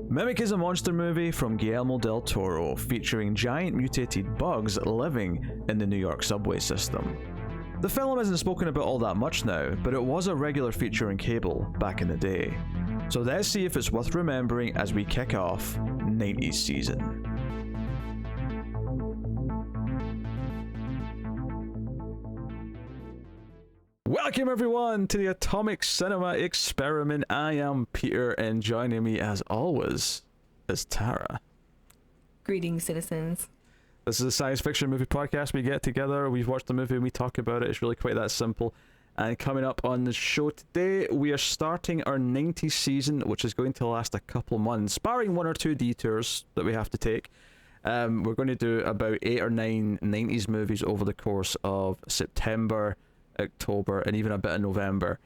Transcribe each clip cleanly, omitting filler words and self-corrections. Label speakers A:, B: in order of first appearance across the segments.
A: Mimic is a monster movie from Guillermo del Toro featuring giant mutated bugs living in the New York subway system. The film isn't spoken about all that much now, but it was a regular feature in cable back in the day. So let's see if it's worth remembering as we kick off 90s season. Welcome everyone to the Atomic Cinema Experiment. I am Peter, and joining me as always is Tara.
B: Greetings, citizens.
A: This is a science fiction movie podcast. We get together, we've watched the movie, and we talk about it. It's really quite that simple. And coming up on the show today, we are starting our 90s season, which is going to last a couple months, barring one or two detours that we have to take. We're going to do about 8 or 9 90s movies over the course of September, October, and even a bit of November.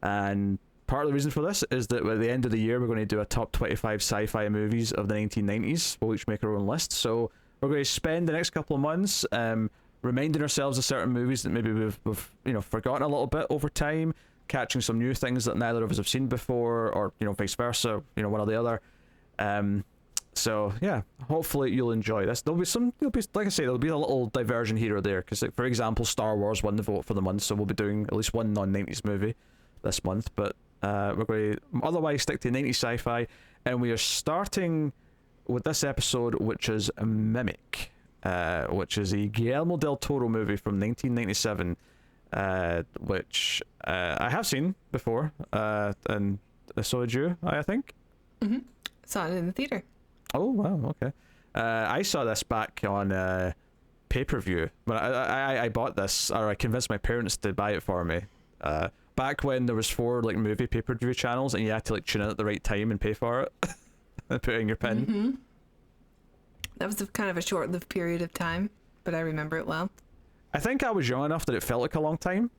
A: And part of the reason for this is that at the end of the year we're going to do a top 25 sci-fi movies of the 1990s. We'll each make our own list, so we're going to spend the next couple of months reminding ourselves of certain movies that maybe we've forgotten a little bit over time, catching some new things that neither of us have seen before, or vice versa, one or the other. So yeah, hopefully you'll enjoy this. There'll be like I say, there'll be a little diversion here or there, because for example, Star Wars won the vote for the month, so we'll be doing at least one non-90s movie this month. But we're going to otherwise stick to 90s sci-fi, and we are starting with this episode, which is Mimic, which is a Guillermo del Toro movie from 1997, which I have seen before, and so did you, I think.
B: Mm-hmm. Saw it in the theater.
A: Oh wow, okay. I saw this back on pay-per-view. When I bought this, or I convinced my parents to buy it for me. Back when there was 4 movie pay-per-view channels, and you had to tune in at the right time and pay for it, and put in your PIN.
B: Mm-hmm. That was kind of a short-lived period of time, but I remember it well.
A: I think I was young enough that it felt like a long time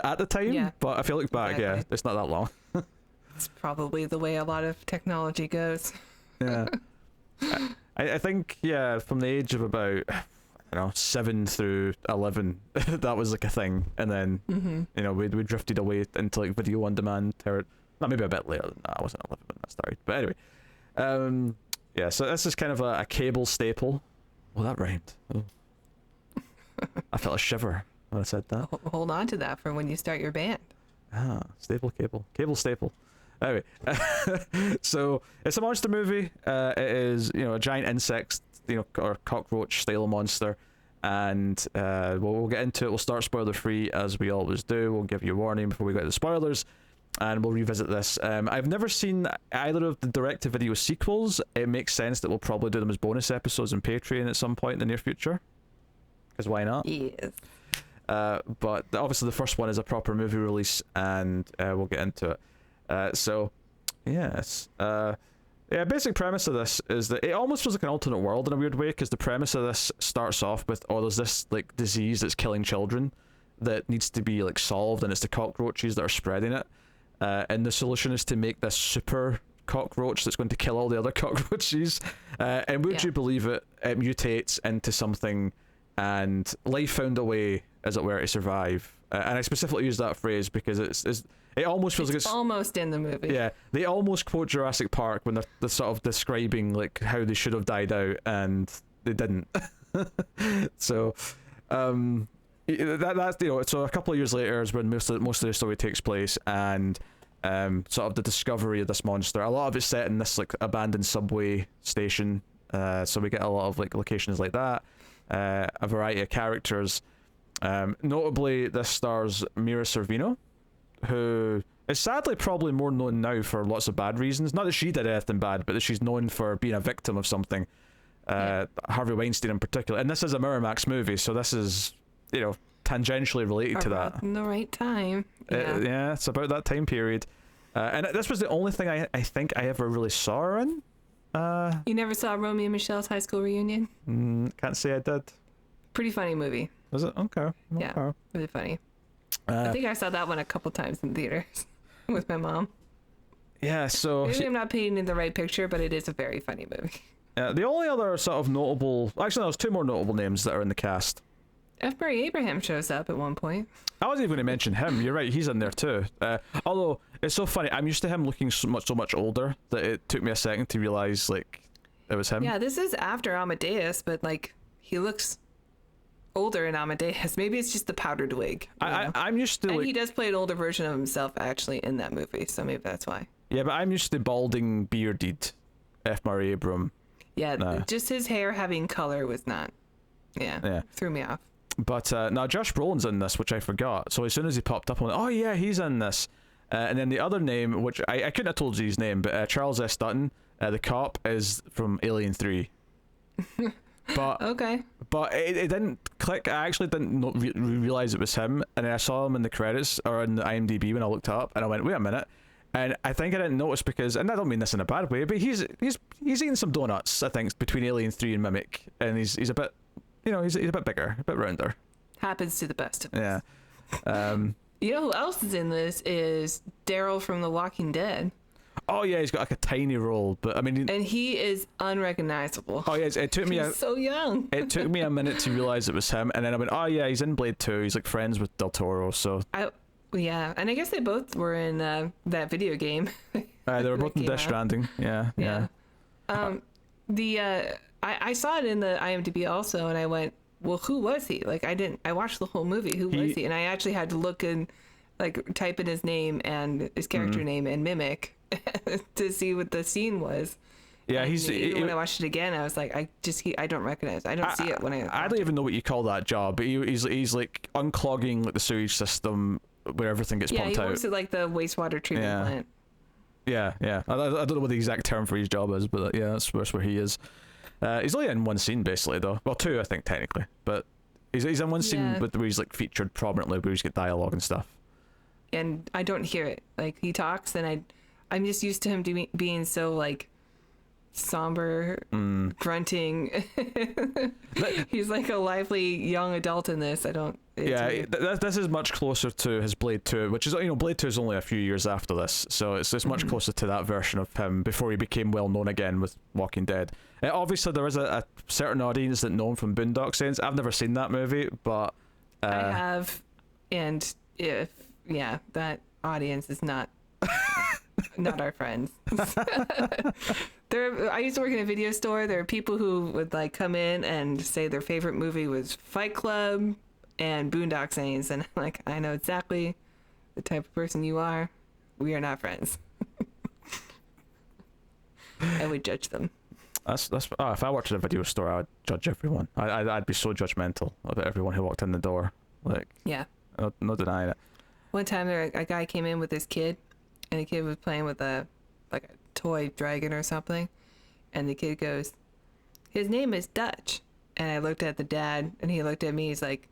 A: at the time. Yeah, but if you look back, exactly. Yeah, it's not that long.
B: It's probably the way a lot of technology goes.
A: Yeah. I think, yeah, from the age of about, 7 through 11, that was a thing. And then, we drifted away into video on demand territory. Not maybe a bit later than that. I wasn't 11 when that started. But anyway, yeah, so this is kind of a cable staple. Oh, that rhymed. Oh. I felt a shiver when I said that.
B: Hold on to that for when you start your band.
A: Ah, staple cable. Cable staple. Anyway, so it's a monster movie. It is, a giant insect, or cockroach style monster, and we'll get into it. We'll start spoiler free as we always do. We'll give you a warning before we get to the spoilers, and we'll revisit this. I've never seen either of the direct-to-video sequels. It makes sense that we'll probably do them as bonus episodes on Patreon at some point in the near future, because why not?
B: Yes.
A: But obviously the first one is a proper movie release, and we'll get into it. So, yes. Basic premise of this is that it almost feels like an alternate world in a weird way, because the premise of this starts off with, there's this disease that's killing children that needs to be solved, and it's the cockroaches that are spreading it. And the solution is to make this super cockroach that's going to kill all the other cockroaches. And would you believe it? It mutates into something, and life found a way, as it were, to survive. And I specifically use that phrase because it almost feels like it's
B: almost in the movie.
A: Yeah, they almost quote Jurassic Park when they're sort of describing how they should have died out, and they didn't. So, that's so a couple of years later is when most of the story takes place, and sort of the discovery of this monster. A lot of it's set in this abandoned subway station, so we get a lot of locations like that, a variety of characters. Notably, this stars Mira Sorvino, who is sadly probably more known now for lots of bad reasons. Not that she did anything bad, but that she's known for being a victim of something. Harvey Weinstein in particular. And this is a Miramax movie, so this is, tangentially related to that.
B: In the right time.
A: Yeah, it's about that time period. And this was the only thing I think I ever really saw her in.
B: You never saw Romeo and Michelle's high school reunion?
A: Can't say I did.
B: Pretty funny movie.
A: Was it? Okay.
B: Yeah, really funny. I think I saw that one a couple times in theaters with my mom.
A: Yeah, so...
B: Maybe I'm not painting the right picture, but it is a very funny movie.
A: The only other sort of notable... Actually, there's 2 more notable names that are in the cast.
B: F. Murray Abraham shows up at one point.
A: I wasn't even going to mention him. You're right, he's in there too. Although it's so funny, I'm used to him looking so much older that it took me a second to realize like it was him.
B: Yeah, this is after Amadeus, but like he looks older in Amadeus. Maybe it's just the powdered wig.
A: I'm used to,
B: and
A: like,
B: he does play an older version of himself actually in that movie, so maybe that's why.
A: Yeah, but I'm used to balding, bearded F. Murray Abraham.
B: Yeah, just his hair having color was not. Yeah. Threw me off.
A: But now Josh Brolin's in this, which I forgot. So as soon as he popped up, I'm like, oh yeah, he's in this. And then the other name, which I couldn't have told you his name, but Charles S. Dutton, the cop, is from Alien 3. But
B: okay.
A: But it didn't click. I actually didn't realize it was him, and then I saw him in the credits or in the IMDb when I looked up, and I went, wait a minute. And I think I didn't notice because, and I don't mean this in a bad way, but he's eating some donuts, I think, between Alien 3 and Mimic, and he's a bit, he's a bit bigger, a bit rounder.
B: Happens to the best of us.
A: Yeah.
B: You know who else is in this is Daryl from The Walking Dead.
A: Oh yeah, he's got like a tiny role, but I mean,
B: and he is unrecognizable.
A: Oh yeah, it took me.
B: He's so young.
A: It took me a minute to realize it was him, and then I went, oh yeah, he's in Blade 2. He's like friends with Del Toro, so.
B: Yeah, and I guess they both were in that video game.
A: They were both in Death Stranding. Yeah.
B: I saw it in the IMDb also, and I went, well, who was he? Like, I watched the whole movie. Who was he? And I actually had to look and like type in his name and his character name and Mimic to see what the scene was.
A: Yeah,
B: and when I watched it again, I was like, I don't recognize. I don't see it when I
A: don't even know what you call that job, but he's like unclogging like the sewage system where everything gets pumped out. Yeah,
B: he works at like the wastewater treatment plant.
A: Yeah. I don't know what the exact term for his job is, but yeah, that's where he is. He's only in one scene basically though. Well, two I think technically, but he's in one scene where he's like featured prominently, where he's got dialogue and stuff.
B: And I don't hear it. Like he talks, and I'm just used to him being so like somber, grunting. He's like a lively young adult in this. This is much closer to his Blade 2, which is, Blade 2 is only a few years after this, so it's much closer to that version of him before he became well known again with Walking Dead. Obviously there is a certain audience that know him from Boondock Saints. I've never seen that movie, but I have, and that audience is not not our friends. I used to work in a video store. There are people who would like come in and say their favorite movie was Fight Club and Boondock Saints, and I'm like, I know exactly the type of person you are. We are not friends. I would judge them.
A: That's if I worked at a video store, I would judge everyone. I'd be so judgmental about everyone who walked in the door. Like,
B: yeah,
A: no denying it.
B: One time a guy came in with his kid, and the kid was playing with a toy dragon or something, and the kid goes, his name is Dutch. And I looked at the dad, and he looked at me, he's like,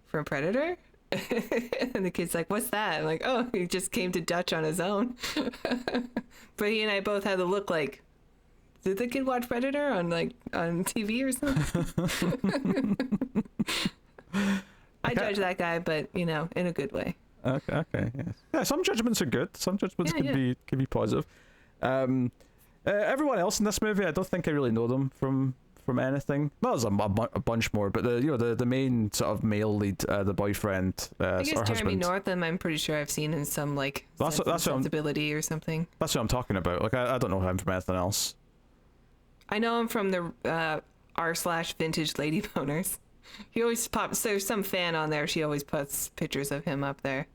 B: from Predator? And the kid's like, what's that? I'm like, oh, he just came to Dutch on his own. But he and I both had the look like, did the kid watch Predator on TV or something? I judge that guy, but in a good way.
A: Okay, yes. Yeah, some judgments are good. Some judgments can be positive. Everyone else in this movie, I don't think I really know them from anything. Well, there's a bunch more, but the main sort of male lead, the boyfriend,
B: I guess
A: Jeremy
B: husband. Northam, I'm pretty sure I've seen in some Sensibility or something.
A: That's what I'm talking about. Like I don't know him from anything else.
B: I know him from the r/vintage lady boners. He always pops. There's some fan on there. She always puts pictures of him up there.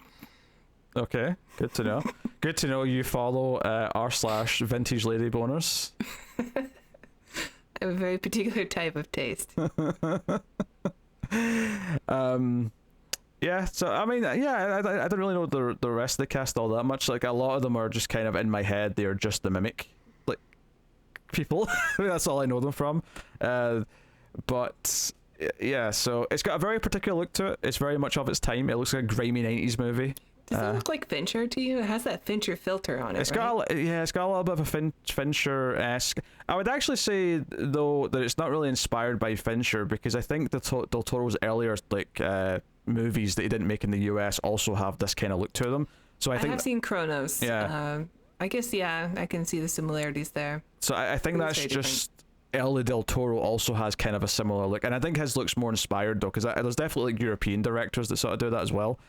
A: Okay, good to know. Good to know you follow r/vintage lady boners.
B: I have a very particular type of taste.
A: Yeah, so I mean, I don't really know the rest of the cast all that much. Like a lot of them are just kind of in my head. They are just the Mimic like people. I mean, that's all I know them from. But yeah, so it's got a very particular look to it. It's very much of its time. It looks like a grimy 90s movie.
B: Does it look like Fincher to you? It has that Fincher filter on it,
A: it's got a little bit of a Fincher-esque. I would actually say, though, that it's not really inspired by Fincher, because I think Del Toro's earlier movies that he didn't make in the US also have this kind of look to them. So I have
B: seen Chronos.
A: Yeah.
B: I guess, I can see the similarities there.
A: So I think that's just... El del Toro also has kind of a similar look, and I think his looks more inspired though, because there's definitely like European directors that sort of do that as well.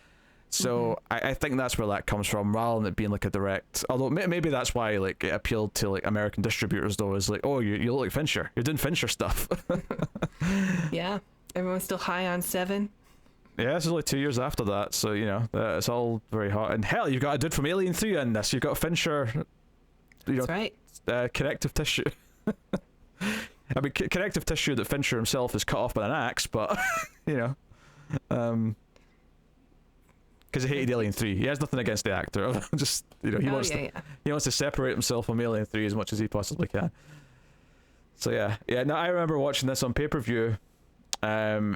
A: So I think that's where that comes from, rather than it being like a direct. Although maybe that's why like it appealed to like American distributors though, is like, oh, you look like Fincher, you're doing Fincher stuff.
B: Yeah, everyone's still high on Seven.
A: Yeah, this is like 2 years after that, so you know it's all very hot. And hell, you've got a dude from Alien 3 in this. You've got Fincher.
B: That's right.
A: Connective tissue. I mean, connective tissue that Fincher himself is cut off by an axe, but you know, because he hated Alien 3. He has nothing against the actor. Just he wants to separate himself from Alien 3 as much as he possibly can. So yeah. No, I remember watching this on pay-per-view.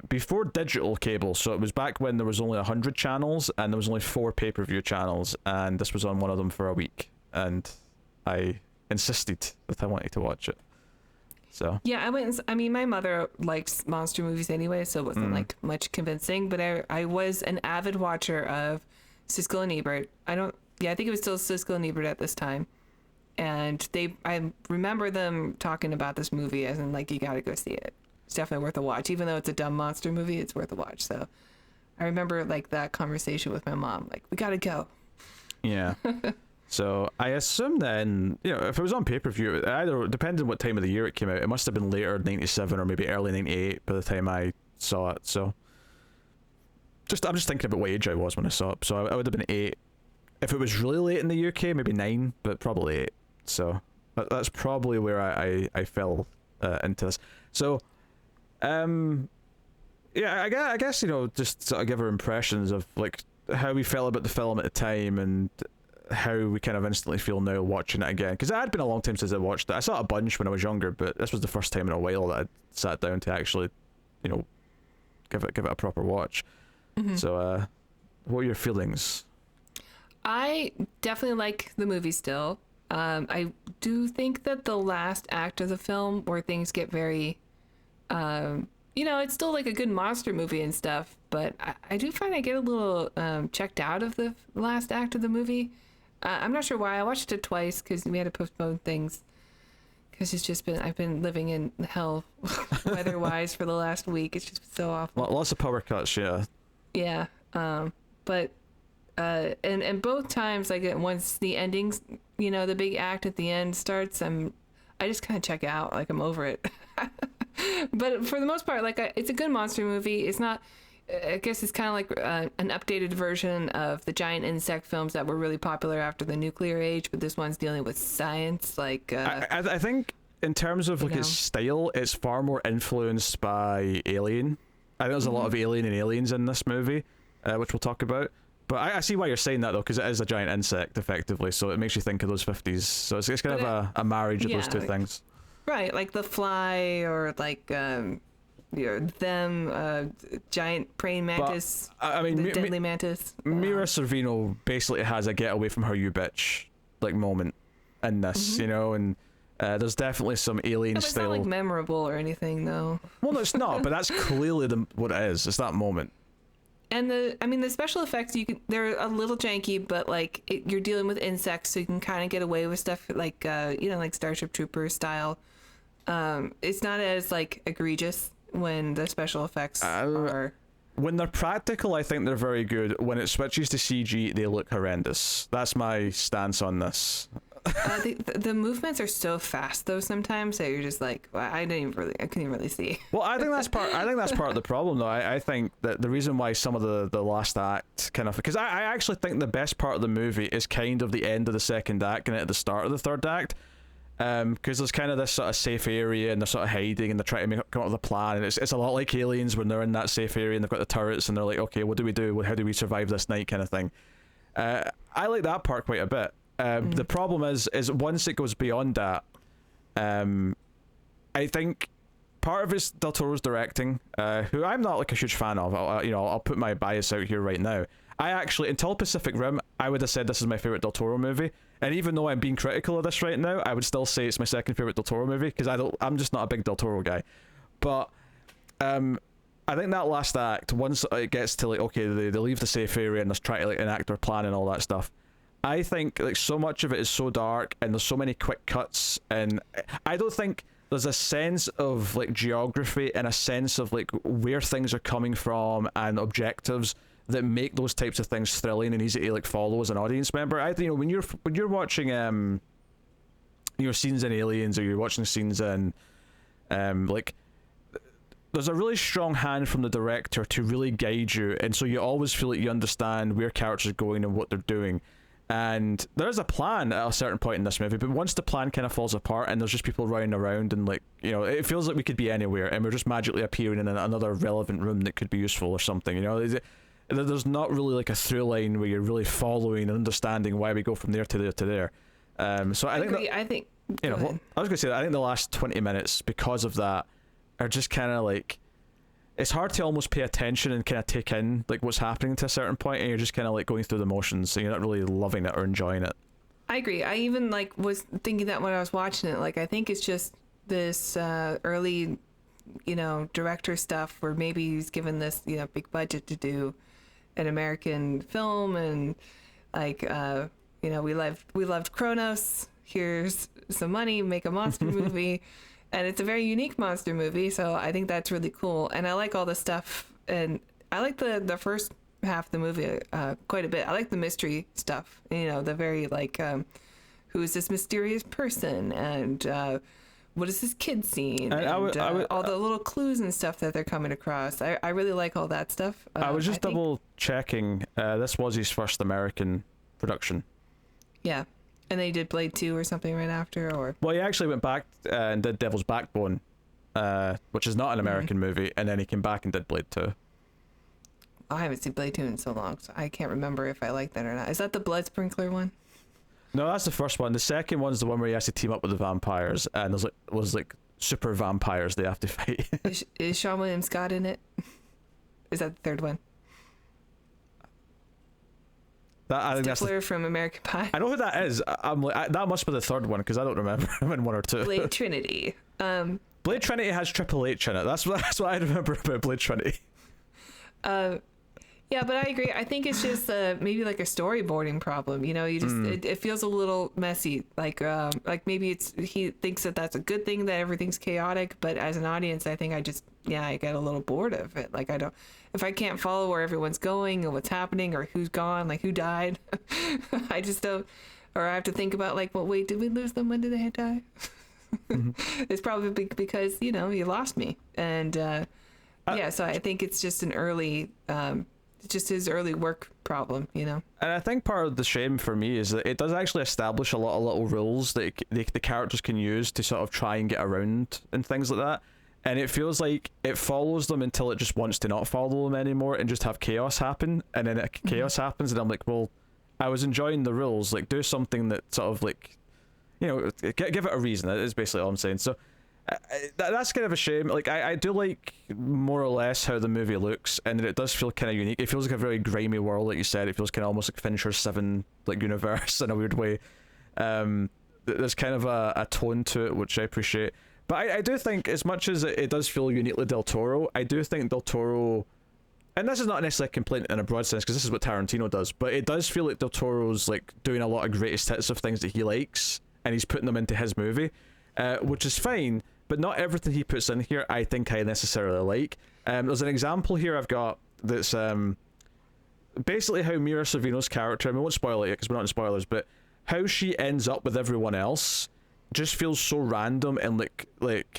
A: Before digital cable, so it was back when there was only 100 channels and there was only 4 pay-per-view channels, and this was on one of them for a week, and I insisted that I wanted to watch it. So
B: yeah, I mean, my mother likes monster movies anyway, so it wasn't like much convincing, but I was an avid watcher of Siskel and Ebert. I think it was still Siskel and Ebert at this time, and I remember them talking about this movie as in like, you gotta go see it. It's definitely worth a watch. Even though it's a dumb monster movie, it's worth a watch. So I remember like that conversation with my mom, like, we gotta go.
A: Yeah. So I assume then, if it was on pay-per-view, either depending on what time of the year it came out, it must have been later 97 or maybe early 98 by the time I saw it. So I'm just thinking about what age I was when I saw it. So I would have been 8. If it was really late in the UK, maybe 9, but probably 8. So that's probably where I fell into this. So yeah, I guess just sort of give our impressions of like how we felt about the film at the time and how we kind of instantly feel now watching it again, because it had been a long time since I watched it. I saw it a bunch when I was younger, but this was the first time in a while that I sat down to actually give it a proper watch. So what are your feelings?
B: I definitely like the movie still. I do think that the last act of the film, where things get very it's still like a good monster movie and stuff, but I do find I get a little checked out of the last act of the movie. I'm not sure why. I watched it twice because we had to postpone things, because I've been living in hell weather-wise for the last week. It's just so awful.
A: Lots of power cuts, yeah.
B: Yeah, but and both times, like once the endings, the big act at the end starts, I just kind of check out. Like, I'm over it. But for the most part, like, it's a good monster movie. It's not. I guess it's kind of like an updated version of the giant insect films that were really popular after the nuclear age, but this one's dealing with science. Like,
A: I think in terms of like its style, it's far more influenced by Alien. I think there's a lot of Alien and Aliens in this movie, which we'll talk about. But I see why you're saying that though, because it is a giant insect effectively, so it makes you think of those 50s. So it's kind of a marriage of those two things.
B: Right, like The Fly, or like giant praying mantis.
A: But, I mean,
B: the deadly mantis.
A: Mira Sorvino basically has a get away from her, you bitch, like moment in this, and there's definitely some Alien
B: It's
A: style.
B: not like memorable or anything though.
A: Well, no, it's not, but that's clearly what it is. It's that moment.
B: And the special effects, they're a little janky, but like you're dealing with insects, so you can kind of get away with stuff like like Starship Troopers style. It's not as like egregious when the special effects are.
A: When they're practical, I think they're very good. When it switches to CG, they look horrendous. That's my stance on this.
B: The movements are so fast though sometimes that you're just like, well, I couldn't even really see.
A: Well, I think that's part of the problem though. I think that the reason why some of the last act kind of, because I actually think the best part of the movie is kind of the end of the second act and at the start of the third act, because there's kind of this sort of safe area and they're sort of hiding and they're trying to come up with a plan, and it's a lot like Aliens when they're in that safe area and they've got the turrets and they're like, okay, what do we do? How do we survive this night, kind of thing. I like that part quite a bit. The problem is once it goes beyond that, I think part of it's Del Toro's directing, who I'm not like a huge fan of. I'll put my bias out here right now. I actually, until Pacific Rim, I would have said this is my favorite Del Toro movie, and even though I'm being critical of this right now, I would still say it's my second favorite Del Toro movie, because I'm just not a big Del Toro guy. But I think that last act, once it gets to like, okay, they leave the safe area and they're trying to like enact their plan and all that stuff, I think like so much of it is so dark and there's so many quick cuts, and I don't think there's a sense of like geography and a sense of like where things are coming from and objectives that make those types of things thrilling and easy to like follow as an audience member. I think, you know, when you're watching scenes in Aliens, or you're watching scenes in like, there's a really strong hand from the director to really guide you, and so you always feel like you understand where characters are going and what they're doing. And there's a plan at a certain point in this movie, but once the plan kind of falls apart and there's just people running around and like, you know, it feels like we could be anywhere and we're just magically appearing in another relevant room that could be useful or something, you know. There's not really like a through line where you're really following and understanding why we go from there to there to there. So I think you know, well, I was gonna say that I think the last 20 minutes, because of that, are just kind of like, it's hard to almost pay attention and kind of take in like what's happening to a certain point, and you're just kind of like going through the motions, so you're not really loving it or enjoying it.
B: I agree. I even like was thinking that when I was watching it, like, I think it's just this early, you know, director stuff where maybe he's given this, you know, big budget to do an American film, and like, you know, we loved Kronos. Here's some money, make a monster movie. And it's a very unique monster movie, so I think that's really cool. And I like all the stuff, and I like the first half of the movie quite a bit. I like the mystery stuff, you know, the very like, who is this mysterious person, and what is this kid scene, and all the little clues and stuff that they're coming across. I really like all that stuff.
A: I was just double checking. This was his first American production.
B: Yeah. And they did Blade 2 or something right after, or... Well,
A: he actually went back and did Devil's Backbone, which is not an American movie, and then he came back and did Blade 2.
B: I haven't seen Blade 2 in so long, so I can't remember if I like that or not. Is that the blood sprinkler one?
A: No, that's the first one. The second one's the one where he has to team up with the vampires, and there's like super vampires they have to fight.
B: Is Sean William Scott in it? Is that the third one? I think Stifler from American Pie.
A: I know who that is. I'm like, that must be the third one, because I don't remember him in one or two.
B: Blade Trinity.
A: Blade Trinity has Triple H in it. That's what I remember about Blade Trinity.
B: Yeah, but I agree. I think it's just maybe like a storyboarding problem. You know, you just it feels a little messy. Like maybe he thinks that that's a good thing, that everything's chaotic. But as an audience, I think I get a little bored of it. Like, if I can't follow where everyone's going and what's happening or who's gone, like who died, I just don't. Or I have to think about like, well, wait, did we lose them? When did they die? It's probably because, you know, you lost me. And yeah, so I think it's just an early. Just his early work problem, you know. And
A: I think part of the shame for me is that it does actually establish a lot of little rules that the characters can use to sort of try and get around and things like that. And it feels like it follows them until it just wants to not follow them anymore and just have chaos happen. And then chaos happens, and I'm like, well, I was enjoying the rules. Like, do something that sort of like, you know, give it a reason. That is basically all I'm saying. So that's kind of a shame. Like, I do like more or less how the movie looks, and it does feel kind of unique. It feels like a very grimy world, like you said. It feels kind of almost like Fincher's 7 like universe in a weird way. There's kind of a tone to it, which I appreciate. But I do think, as much as it does feel uniquely Del Toro, I do think Del Toro, and this is not necessarily a complaint in a broad sense, because this is what Tarantino does, but it does feel like Del Toro's like doing a lot of greatest hits of things that he likes, and he's putting them into his movie, which is fine. But not everything he puts in here I think I necessarily like. There's an example here I've got that's basically how Mira Sorvino's character, I mean, I won't spoil it yet because we're not in spoilers, but how she ends up with everyone else just feels so random and like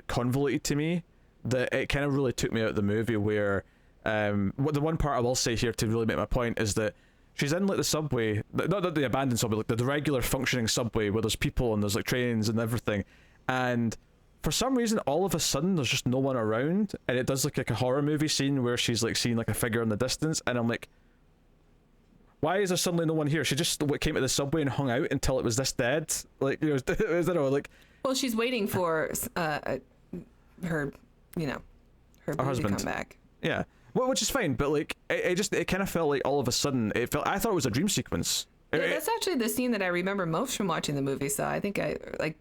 A: convoluted to me that it kind of really took me out of the movie. Where what the one part I will say here to really make my point is that she's in like the subway, not the abandoned subway, like the regular functioning subway where there's people and there's like trains and everything, and for some reason all of a sudden there's just no one around, and it does look like a horror movie scene where she's like seeing like a figure in the distance, and I'm like, why is there suddenly no one here? She just came to the subway and hung out until it was this dead. Like, you know, I don't know, like.
B: Well, she's waiting for her, you know, her husband to come back.
A: Yeah, well, which is fine, but like, it kind of felt like all of a sudden I thought it was a dream sequence.
B: Yeah, that's actually the scene that I remember most from watching the movie. So I think I like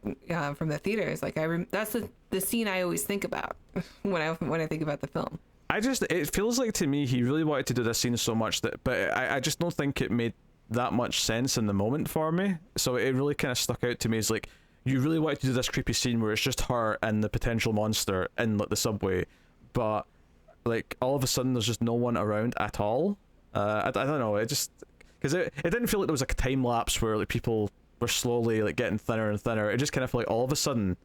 B: from the theaters. Like that's the scene I always think about when I think about the film.
A: It feels like to me he really wanted to do this scene so much but I just don't think it made that much sense in the moment for me. So it really kind of stuck out to me as like, you really wanted to do this creepy scene where it's just her and the potential monster in like the subway, but like all of a sudden there's just no one around at all. I don't know, it just, because it didn't feel like there was like a time lapse where like people were slowly like getting thinner and thinner. It just kind of felt like all of a sudden,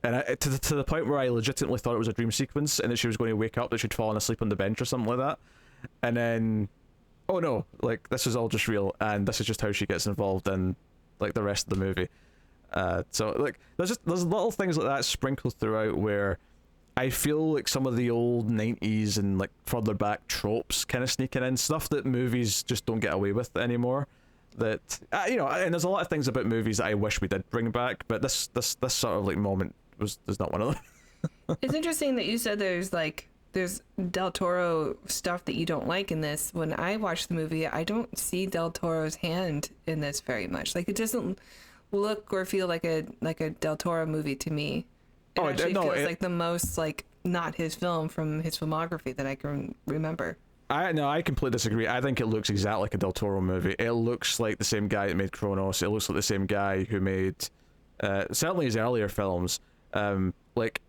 A: and to the point where I legitimately thought it was a dream sequence and that she was going to wake up, that she'd fallen asleep on the bench or something like that, and then oh no, like this is all just real, and this is just how she gets involved in like the rest of the movie. So like there's little things like that sprinkled throughout where I feel like some of the old 90s and like further back tropes kind of sneaking in, stuff that movies just don't get away with anymore. That you know, and there's a lot of things about movies that I wish we did bring back, but this sort of like moment is not one of them.
B: It's interesting that you said there's Del Toro stuff that you don't like in this. When I watch the movie, I don't see Del Toro's hand in this very much. Like, it doesn't look or feel like a Del Toro movie to me. It actually feels like the most like not his film from his filmography that I can remember.
A: I completely disagree. I think it looks exactly like a Del Toro movie. It looks like the same guy that made Kronos. It looks like the same guy who made certainly his earlier films. Like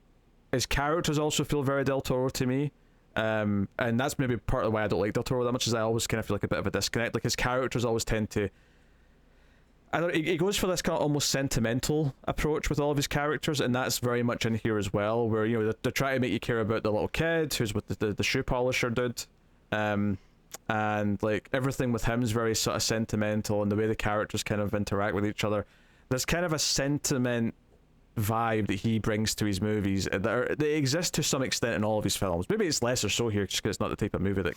A: his characters also feel very Del Toro to me. And that's maybe part of why I don't like Del Toro that much, is I always kind of feel like a bit of a disconnect. Like his characters always tend to, I don't know, he goes for this kind of almost sentimental approach with all of his characters, and that's very much in here as well, where, you know, they're trying to make you care about the little kid who's with the shoe polisher dude, and like everything with him is very sort of sentimental, and the way the characters kind of interact with each other, there's kind of a sentiment vibe that he brings to his movies that exist to some extent in all of his films. Maybe it's less or so here just because it's not the type of movie that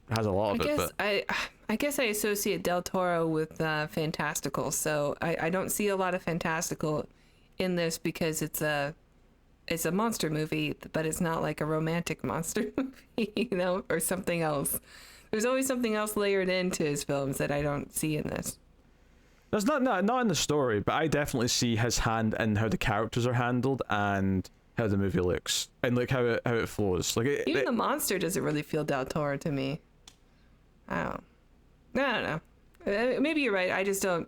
A: has a lot of it. But
B: I guess I associate Del Toro with fantastical, so I don't see a lot of fantastical in this because it's a monster movie, but it's not like a romantic monster movie, you know, or something else. There's always something else layered into his films that I don't see in this.
A: There's not in the story, but I definitely see his hand in how the characters are handled and how the movie looks and like how it flows. Like
B: even the monster doesn't really feel Del Toro to me. I don't know. Maybe you're right. I just don't.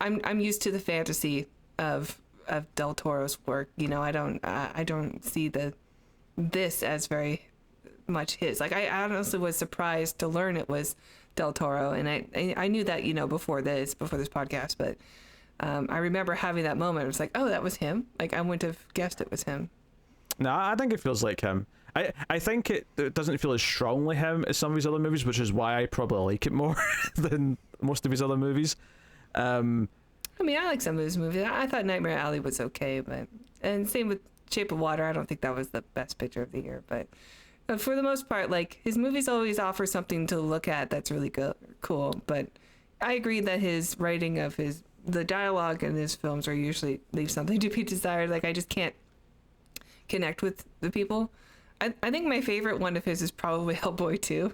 B: I'm used to the fantasy of Del Toro's work. You know, I don't see this as very much his. Like I honestly was surprised to learn it was Del Toro, and I knew that, you know, before this podcast, but I remember having that moment. It was like, oh, that was him. Like I wouldn't have guessed it was him.
A: No, I think it feels like him. I think it doesn't feel as strongly him as some of his other movies, which is why I probably like it more than most of his other movies. I mean,
B: I like some of his movies. I thought Nightmare Alley was okay, and same with Shape of Water. I don't think that was the best picture of the year, but for the most part, like his movies always offer something to look at that's really cool. But I agree that his writing of the dialogue in his films are usually leave something to be desired. Like I just can't connect with the people. I think my favorite one of his is probably Hellboy 2.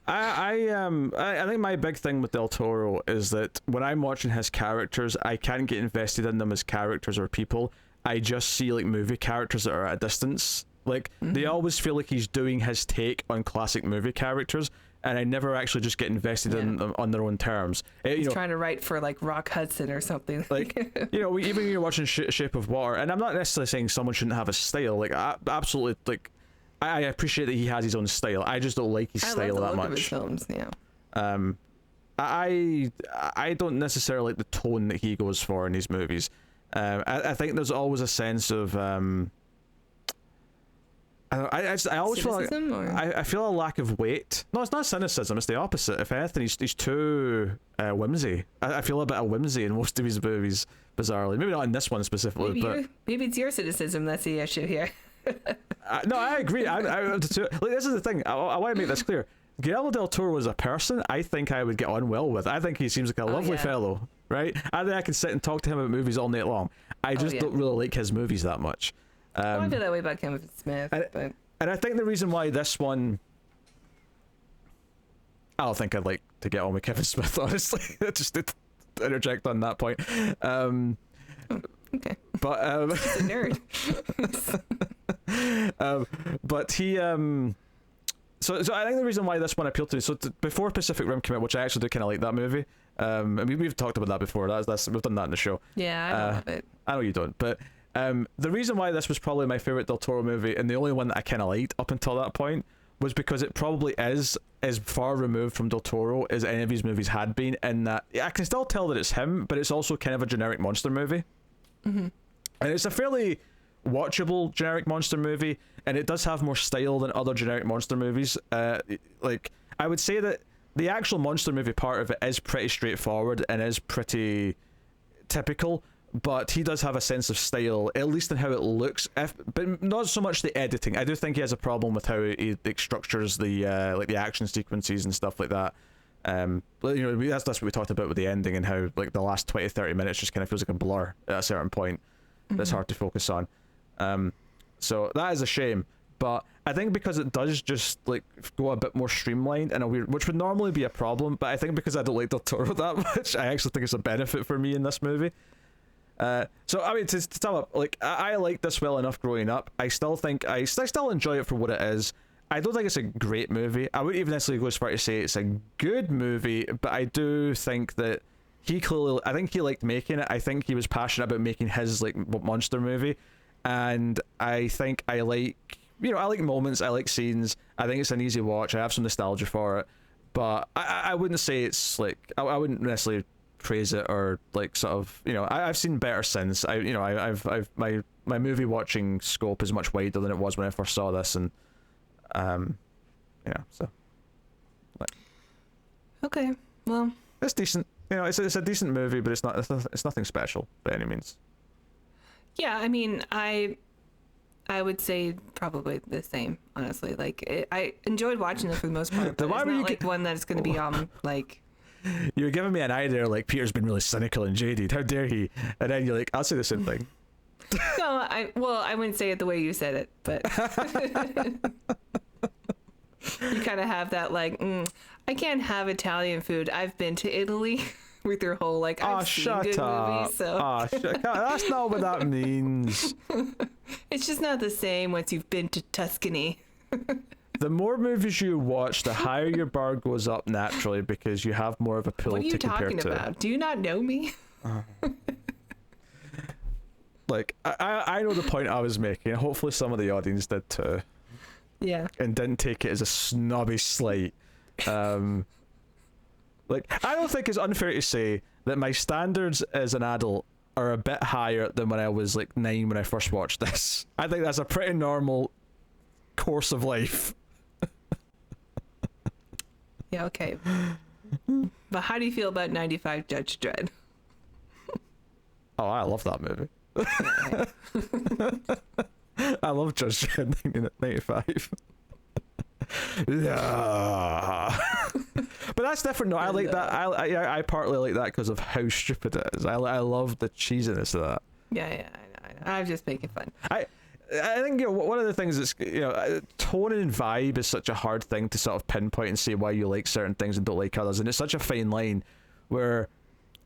A: I think my big thing with Del Toro is that when I'm watching his characters, I can't get invested in them as characters or people. I just see like movie characters that are at a distance. Like they always feel like he's doing his take on classic movie characters, and I never actually just get invested in them on their own terms.
B: He's trying to write for like Rock Hudson or something.
A: Like, you know, even when you're watching Shape of Water, and I'm not necessarily saying someone shouldn't have a style. Like, absolutely, like, I appreciate that he has his own style. I just don't like his style that much. I love his
B: films, yeah.
A: I don't necessarily like the tone that he goes for in his movies. I think there's always a sense of I always cynicism, feel like I feel a lack of weight. No, it's not cynicism. It's the opposite. If anything, he's too whimsy. I feel a bit of whimsy in most of his movies, bizarrely. Maybe not in this one specifically,
B: maybe it's your cynicism that's the issue here.
A: No, I agree. Like, this is the thing. I want to make this clear. Guillermo del Toro as a person, I think I would get on well with. I think he seems like a lovely fellow, right? I think I can sit and talk to him about movies all night long. I just don't really like his movies that much.
B: I feel that way about Kevin Smith.
A: And I think the reason why this one, I don't think I'd like to get on with Kevin Smith, honestly. Just to interject on that point.
B: Okay.
A: But
B: he's a nerd.
A: But he so I think the reason why this one appealed to me, before Pacific Rim came out, which I actually do kind of like that movie, I mean, we've talked about that before. That's we've done that in the show.
B: Yeah, I don't love it.
A: I know you don't, but the reason why this was probably my favorite Del Toro movie, and the only one that I kind of liked up until that point, was because it probably is as far removed from Del Toro as any of his movies had been, in that I can still tell that it's him, but it's also kind of a generic monster movie. And it's a fairly watchable generic monster movie, and it does have more style than other generic monster movies. Like, I would say that the actual monster movie part of it is pretty straightforward and is pretty typical, but he does have a sense of style, at least in how it looks, but not so much the editing. I do think he has a problem with how he like, structures the like the action sequences and stuff like that. But, you know, that's what we talked about with the ending, and how like the last 20-30 minutes just kind of feels like a blur at a certain point. That's hard to focus on. So that is a shame. But I think because it does just like go a bit more streamlined in a weird, which would normally be a problem, but I think because I don't like Del Toro that much, I actually think it's a benefit for me in this movie. So I mean, to sum up, like I liked this well enough growing up. I still think I still enjoy it for what it is. I don't think it's a great movie. I wouldn't even necessarily go as far to say it's a good movie, but I do think that I think he liked making it. I think he was passionate about making his like monster movie, and I think I like moments, I like scenes. I think it's an easy watch. I have some nostalgia for it, but I wouldn't say it's like I wouldn't necessarily praise it or like sort of, you know, I've seen better since. I've my movie watching scope is much wider than it was when I first saw this, and so like,
B: Okay, well,
A: it's decent. You know, it's a decent movie, but it's nothing special by any means.
B: yeah, I mean, I would say probably the same, honestly. Like, I enjoyed watching it for the most part, but
A: why
B: it's
A: were
B: not
A: you
B: like one that's going to be like...
A: You're giving me an idea like Peter's been really cynical and jaded. How dare he? And then you're like, I'll say the same thing.
B: No, I wouldn't say it the way you said it, but you kind of have that like, I can't have Italian food. I've been to Italy with your whole like, I've seen good movies, so
A: that's not what that means.
B: it's just not the same once you've been to Tuscany.
A: The more movies you watch, the higher your bar goes up naturally, because you have more of a pool
B: What are you
A: to compare
B: talking
A: to.
B: about? Do you not know me?
A: Like, I know the point I was making. Hopefully some of the audience did too.
B: Yeah.
A: And didn't take it as a snobby slight. Like, I don't think it's unfair to say that my standards as an adult are a bit higher than when I was like 9 when I first watched this. I think that's a pretty normal course of life.
B: Yeah, okay. But how do you feel about 95 Judge Dredd?
A: Oh, I love that movie. I love Judge Dredd 1995. Yeah. But that's different. No, I like that. I partly like that because of how stupid it is. I love the cheesiness of that.
B: Yeah, I know. I'm just making fun.
A: I think, you know, one of the things that's, you know, tone and vibe is such a hard thing to sort of pinpoint and say why you like certain things and don't like others, and it's such a fine line where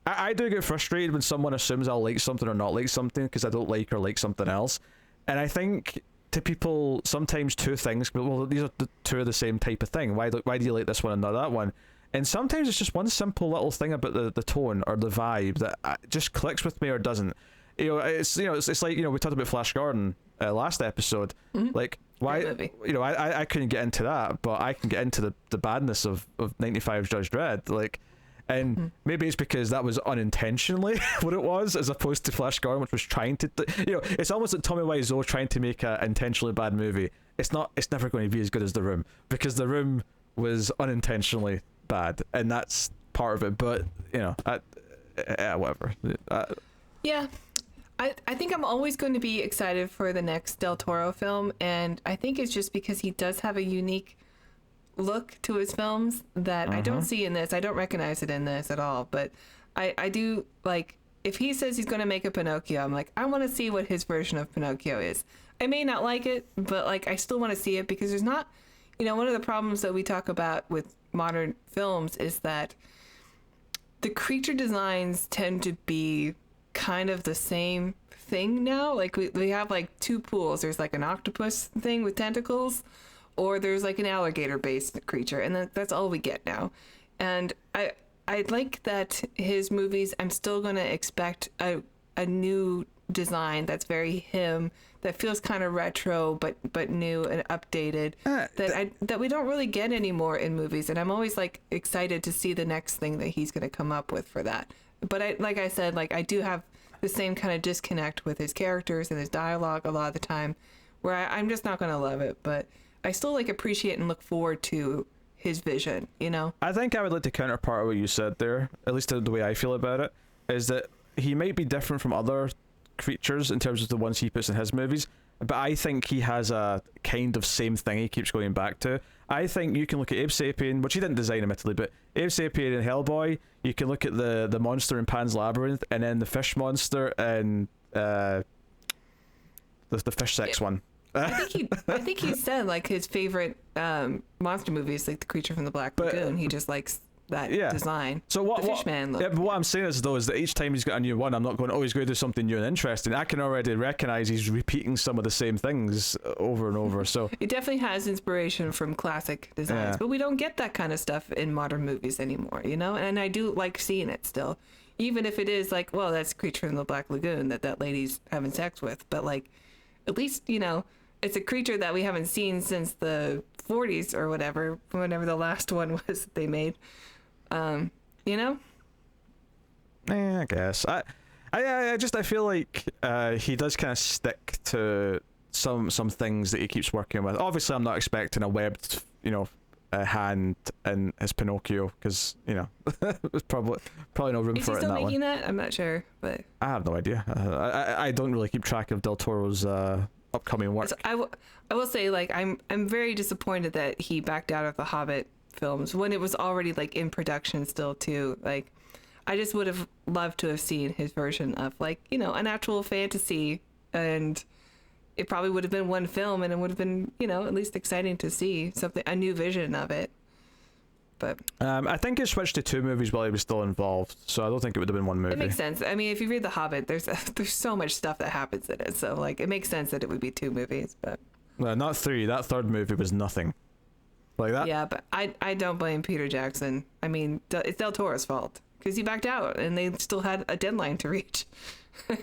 A: I do get frustrated when someone assumes I'll like something or not like something because I don't like or like something else. And I think to people sometimes two things, well, these are two of the same type of thing. Why do you like this one and not that one? And sometimes it's just one simple little thing about the tone or the vibe that just clicks with me or doesn't. It's like, you know, we talked about Flash Gordon last episode. Like, why, you know, I couldn't get into that, but I can get into the badness of 95 Judge Dredd. Like, and maybe it's because that was unintentionally what it was, as opposed to Flash Gordon, which was trying to, you know, it's almost like Tommy Wiseau trying to make a intentionally bad movie. It's never going to be as good as The Room, because The Room was unintentionally bad, and that's part of it. But, you know, whatever.
B: Yeah. I think I'm always going to be excited for the next Del Toro film, and I think it's just because he does have a unique look to his films that I don't see in this. I don't recognize it in this at all, but I do, like, if he says he's going to make a Pinocchio, I'm like, I want to see what his version of Pinocchio is. I may not like it, but like, I still want to see it, because there's not, you know, one of the problems that we talk about with modern films is that the creature designs tend to be kind of the same thing now. Like, we have like two pools. There's like an octopus thing with tentacles, or there's like an alligator based creature, and that's all we get now. And I like that his movies, I'm still going to expect a new design that's very him, that feels kind of retro but new and updated, that we don't really get anymore in movies, and I'm always like excited to see the next thing that he's going to come up with for that. But like I said, like I do have the same kind of disconnect with his characters and his dialogue a lot of the time, where I'm just not going to love it, but I still like appreciate and look forward to his vision, you know? I
A: think I would like to counterpart what you said there, at least the way I feel about it, is that he might be different from other creatures in terms of the ones he puts in his movies, but I think he has a kind of same thing he keeps going back to. I think you can look at Abe Sapien, which he didn't design admittedly, but Abe Sapien and Hellboy, you can look at the monster in Pan's Labyrinth, and then the fish monster and the fish sex one.
B: I think he said like his favorite monster movie is like The Creature from the Black Lagoon. He just likes that design. So the Fishman look.
A: Yeah, but what I'm saying is though is that each time he's got a new one, I'm not going, oh, he's going to do something new and interesting. I can already recognize he's repeating some of the same things over and over. So
B: it definitely has inspiration from classic designs, but we don't get that kind of stuff in modern movies anymore, you know. And I do like seeing it still, even if it is like, well, that's Creature from the Black Lagoon that lady's having sex with, but like, at least, you know, it's a creature that we haven't seen since the 40s or whatever, whenever the last one was that they made. You know?
A: I guess. I feel like he does kind of stick to some things that he keeps working with. Obviously, I'm not expecting a webbed, a hand in his Pinocchio, because there's probably no room for it in that one. Is he still
B: making that? I'm not sure, but
A: I have no idea. I don't really keep track of Del Toro's upcoming work.
B: So I will say, like, I'm very disappointed that he backed out of the Hobbit films when it was already like in production still too. Like, I just would have loved to have seen his version of like, an actual fantasy, and it probably would have been one film, and it would have been, at least exciting to see a new vision of it. But
A: I think it switched to 2 movies while he was still involved, so I don't think it would have been one movie.
B: It makes sense. I mean, if you read The Hobbit, there's so much stuff that happens in it, so like it makes sense that it would be 2 movies. But
A: not 3. That third movie was nothing like that.
B: Yeah, but I don't blame Peter Jackson. I mean, it's Del Toro's fault because he backed out, and they still had a deadline to reach.
A: I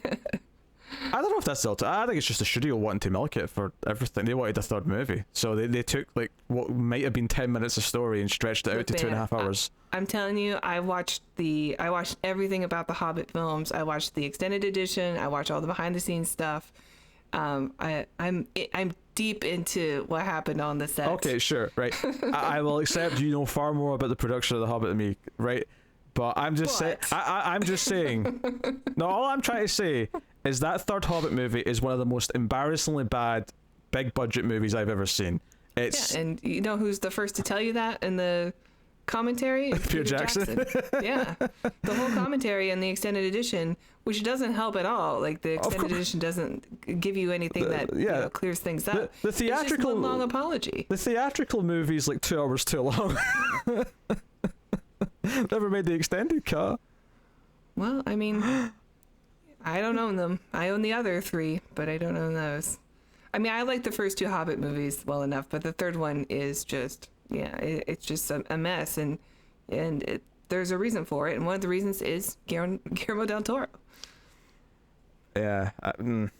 A: don't know if that's Del Toro. I think it's just the studio wanting to milk it for everything. They wanted a third movie, so they took like what might have been 10 minutes of story and stretched it out to 2.5 hours.
B: I'm telling you, I watched everything about the Hobbit films. I watched the extended edition. I watched all the behind the scenes stuff. I'm deep into what happened on the set.
A: Okay, sure, right. I will accept you know far more about the production of the Hobbit than me, right? But I'm just saying. I'm just saying. No, all I'm trying to say is that third Hobbit movie is one of the most embarrassingly bad big budget movies I've ever seen. It's
B: and you know who's the first to tell you that in the commentary?
A: Peter Jackson.
B: Yeah, the whole commentary and the extended edition, which doesn't help at all. Like the extended edition doesn't give you anything that clears things up.
A: The theatrical
B: it's just one long apology.
A: The theatrical movie is like 2 hours too long. Never made the extended cut.
B: Well, I mean, I don't own them. I own the other 3, but I don't own those. I mean, I like the first 2 Hobbit movies well enough, but the third one is just, it's just a mess, and there's a reason for it, and one of the reasons is Guillermo del Toro.
A: Yeah, I mean,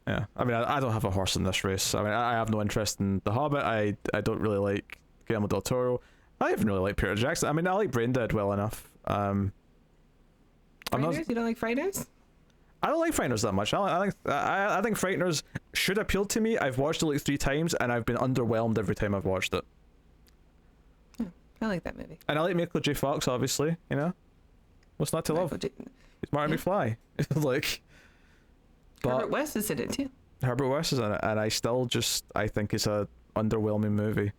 A: I don't have a horse in this race. I mean, I have no interest in The Hobbit. I don't really like Guillermo del Toro. I even really like Peter Jackson. I mean, I like Braindead well enough.
B: Frighteners? You don't like Frighteners?
A: I don't like Frighteners that much. I think Frighteners should appeal to me. I've watched it like 3 times, and I've been underwhelmed every time I've watched it.
B: I like that movie.
A: And I like Michael J. Fox, obviously. What's not to love? It's Martin McFly. But
B: Herbert West is in it too.
A: Herbert West is in it, and I think it's a underwhelming movie.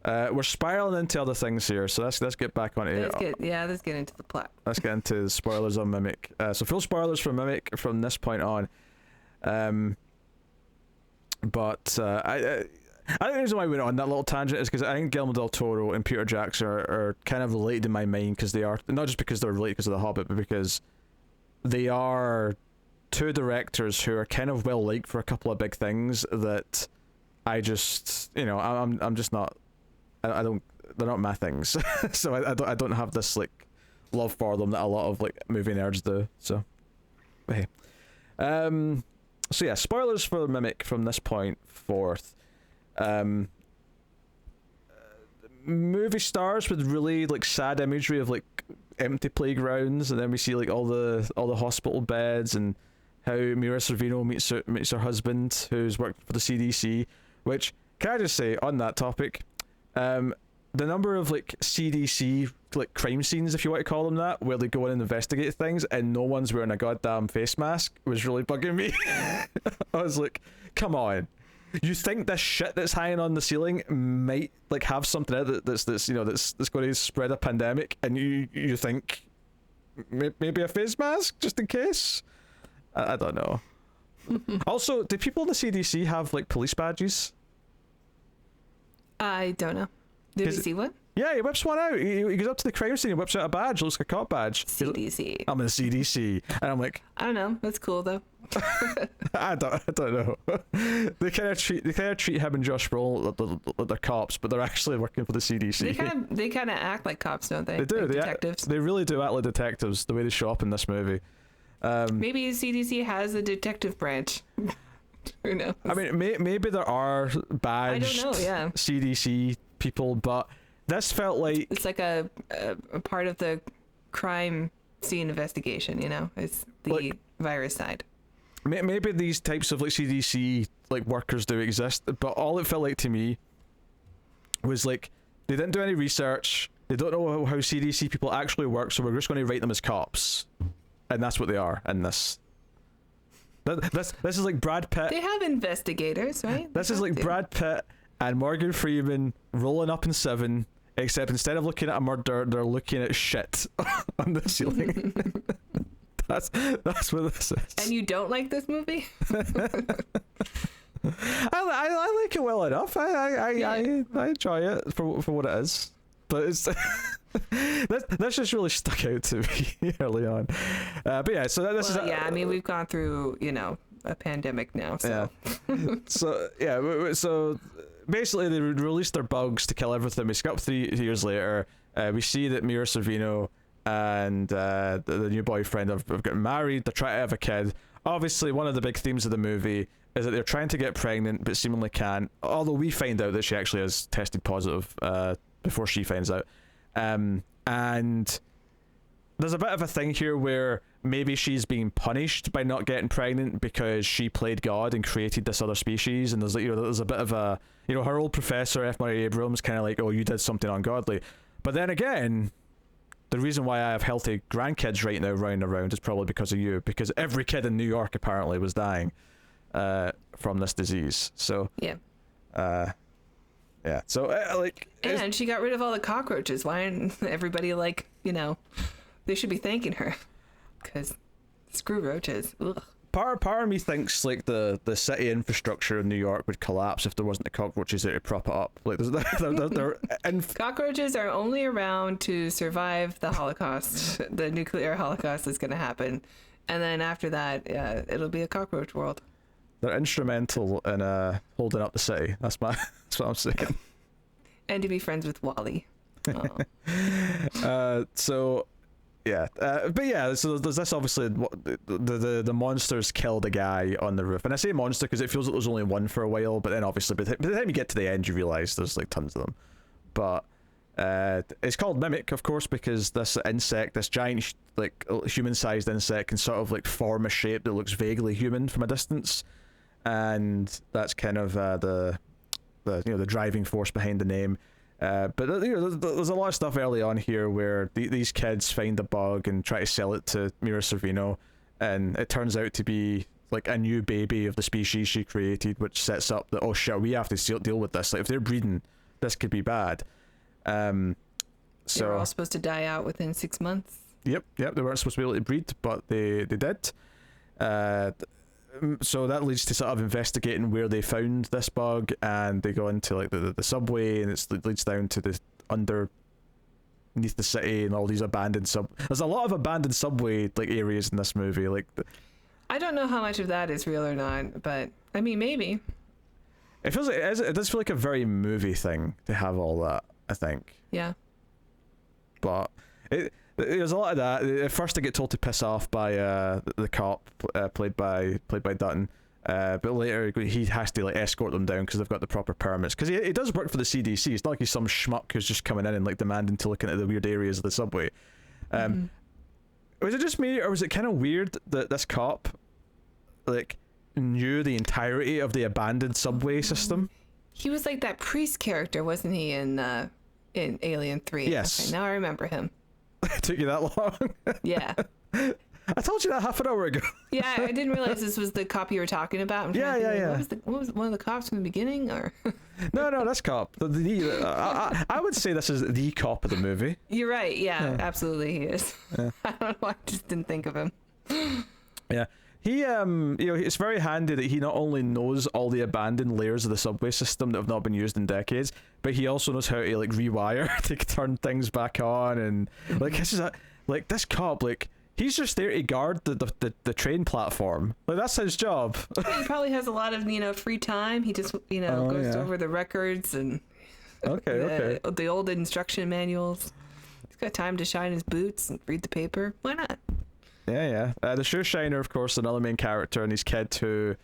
A: We're spiraling into other things here, so let's get back on it.
B: Let's get into the plot.
A: Let's get into spoilers on Mimic. So full spoilers for Mimic from this point on. But I think the reason why we went on that little tangent is because I think Guillermo del Toro and Peter Jackson are kind of related in my mind, because they are, not just because they're related because of The Hobbit, but because they are 2 directors who are kind of well liked for a couple of big things that I just, I'm just not. I don't they're not my things. So I don't have this like love for them that a lot of like movie nerds do. So, but hey, so yeah, spoilers for Mimic from this point forth. Movie stars with really like sad imagery of like empty playgrounds, and then we see like all the hospital beds and how Mira Sorvino meets her husband who's worked for the CDC. Which, can I just say on that topic, the number of like CDC like crime scenes, if you want to call them that, where they go in and investigate things and no one's wearing a goddamn face mask was really bugging me. I was like, come on. You think this shit that's hanging on the ceiling might like have something in it that's you know that's going to spread a pandemic, and you think maybe a face mask just in case? I don't know. Also, do people in the CDC have like police badges?
B: I don't know. Did you see one?
A: Yeah, he whips one out. He goes up to the crime scene and whips out a badge. It looks like a cop badge.
B: CDC.
A: I'm in the CDC, and I'm like,
B: I don't know. That's cool though.
A: I don't know. They kind of treat him and Josh Brolin like they're cops, but they're actually working for the CDC.
B: They kind of act like cops, don't they?
A: They do.
B: Like detectives.
A: They really do act like detectives. The way they show up in this movie.
B: Maybe CDC has a detective branch. Who knows?
A: I mean, maybe there are badged
B: I don't know, yeah.
A: CDC people, but this felt like
B: it's like a part of the crime scene investigation. You know, it's the like, virus side.
A: Maybe these types of like CDC like workers do exist, but all it felt like to me was like they didn't do any research. They don't know how CDC people actually work, so we're just going to write them as cops, and that's what they are in this. This is like Brad Pitt.
B: They have investigators, right?
A: This is like Brad Pitt and Morgan Freeman rolling up in Seven, except instead of looking at a murder, they're looking at shit on the ceiling. That's what this is.
B: And you don't like this movie?
A: I like it well enough. I enjoy it for what it is. But it's that's just really stuck out to me early on. But yeah, so this is
B: I mean, we've gone through a pandemic now. So
A: so basically they released their bugs to kill everything. We skip 3 years later. We see that Mira Sorvino and the new boyfriend have gotten married. They're trying to have a kid. Obviously, one of the big themes of the movie is that they're trying to get pregnant but seemingly can't. Although we find out that she actually has tested positive before she finds out. And there's a bit of a thing here where maybe she's being punished by not getting pregnant because she played God and created this other species, and there's a bit of a her old professor F. Murray Abrams kind of like, oh, you did something ungodly. But then again, the reason why I have healthy grandkids right now running around is probably because of you, because every kid in New York apparently was dying from this disease. So yeah, so
B: and she got rid of all the cockroaches. Why aren't everybody they should be thanking her, because screw roaches. Ugh.
A: Part of me thinks like the city infrastructure in New York would collapse if there wasn't the cockroaches there to prop it up. Like
B: cockroaches are only around to survive the Holocaust, the nuclear Holocaust that's going to happen, and then after that, it'll be a cockroach world.
A: They're instrumental in holding up the city. That's what I'm saying.
B: And to be friends with Wally.
A: So yeah, but yeah, so there's this obviously the monsters killed a guy on the roof, and I say monster because it feels like there's only one for a while, but then obviously by the time you get to the end you realize there's like tons of them. But it's called Mimic, of course, because this insect, this giant like human-sized insect, can sort of like form a shape that looks vaguely human from a distance, and that's kind of the driving force behind the name. But there's a lot of stuff early on here where these kids find a bug and try to sell it to Mira Sorvino, and it turns out to be like a new baby of the species she created, which sets up that, oh shit, we have to deal with this. Like if they're breeding, this could be bad. So
B: they're all supposed to die out within 6 months. Yep,
A: they weren't supposed to be able to breed, but they did. So that leads to sort of investigating where they found this bug, and they go into like the subway, and it leads down to the underneath the city and all these abandoned there's a lot of abandoned subway like areas in this movie. Like
B: I don't know how much of that is real or not, but I mean maybe.
A: It feels like it does feel like a very movie thing to have all that. I think.
B: Yeah.
A: But there's a lot of that. At first, I get told to piss off by the cop played by Dutton. But later he has to like escort them down because they've got the proper permits. Because he does work for the CDC. It's not like he's some schmuck who's just coming in and like demanding to look into the weird areas of the subway. Was it just me, or was it kind of weird that this cop like knew the entirety of the abandoned subway system?
B: He was like that priest character, wasn't he, in Alien 3?
A: Yes.
B: Okay, now I remember him.
A: It took you that long?
B: Yeah.
A: I told you that half an hour ago.
B: Yeah, I didn't realize this was the cop you were talking about. I'm trying to think, what was one of the cops from the beginning, or?
A: No, that's cop. I would say this is the cop of the movie.
B: You're right. Yeah, absolutely, he is. Yeah. I don't know why I just didn't think of him.
A: Yeah, he it's very handy that he not only knows all the abandoned layers of the subway system that have not been used in decades, but he also knows how to like rewire to turn things back on, and like this cop, like, he's just there to guard the train platform. Like, that's his job.
B: He probably has a lot of free time. He just goes over the records and the old instruction manuals. He's got time to shine his boots and read the paper. Why not?
A: Yeah. The shoe shiner, of course, another main character, and his kid who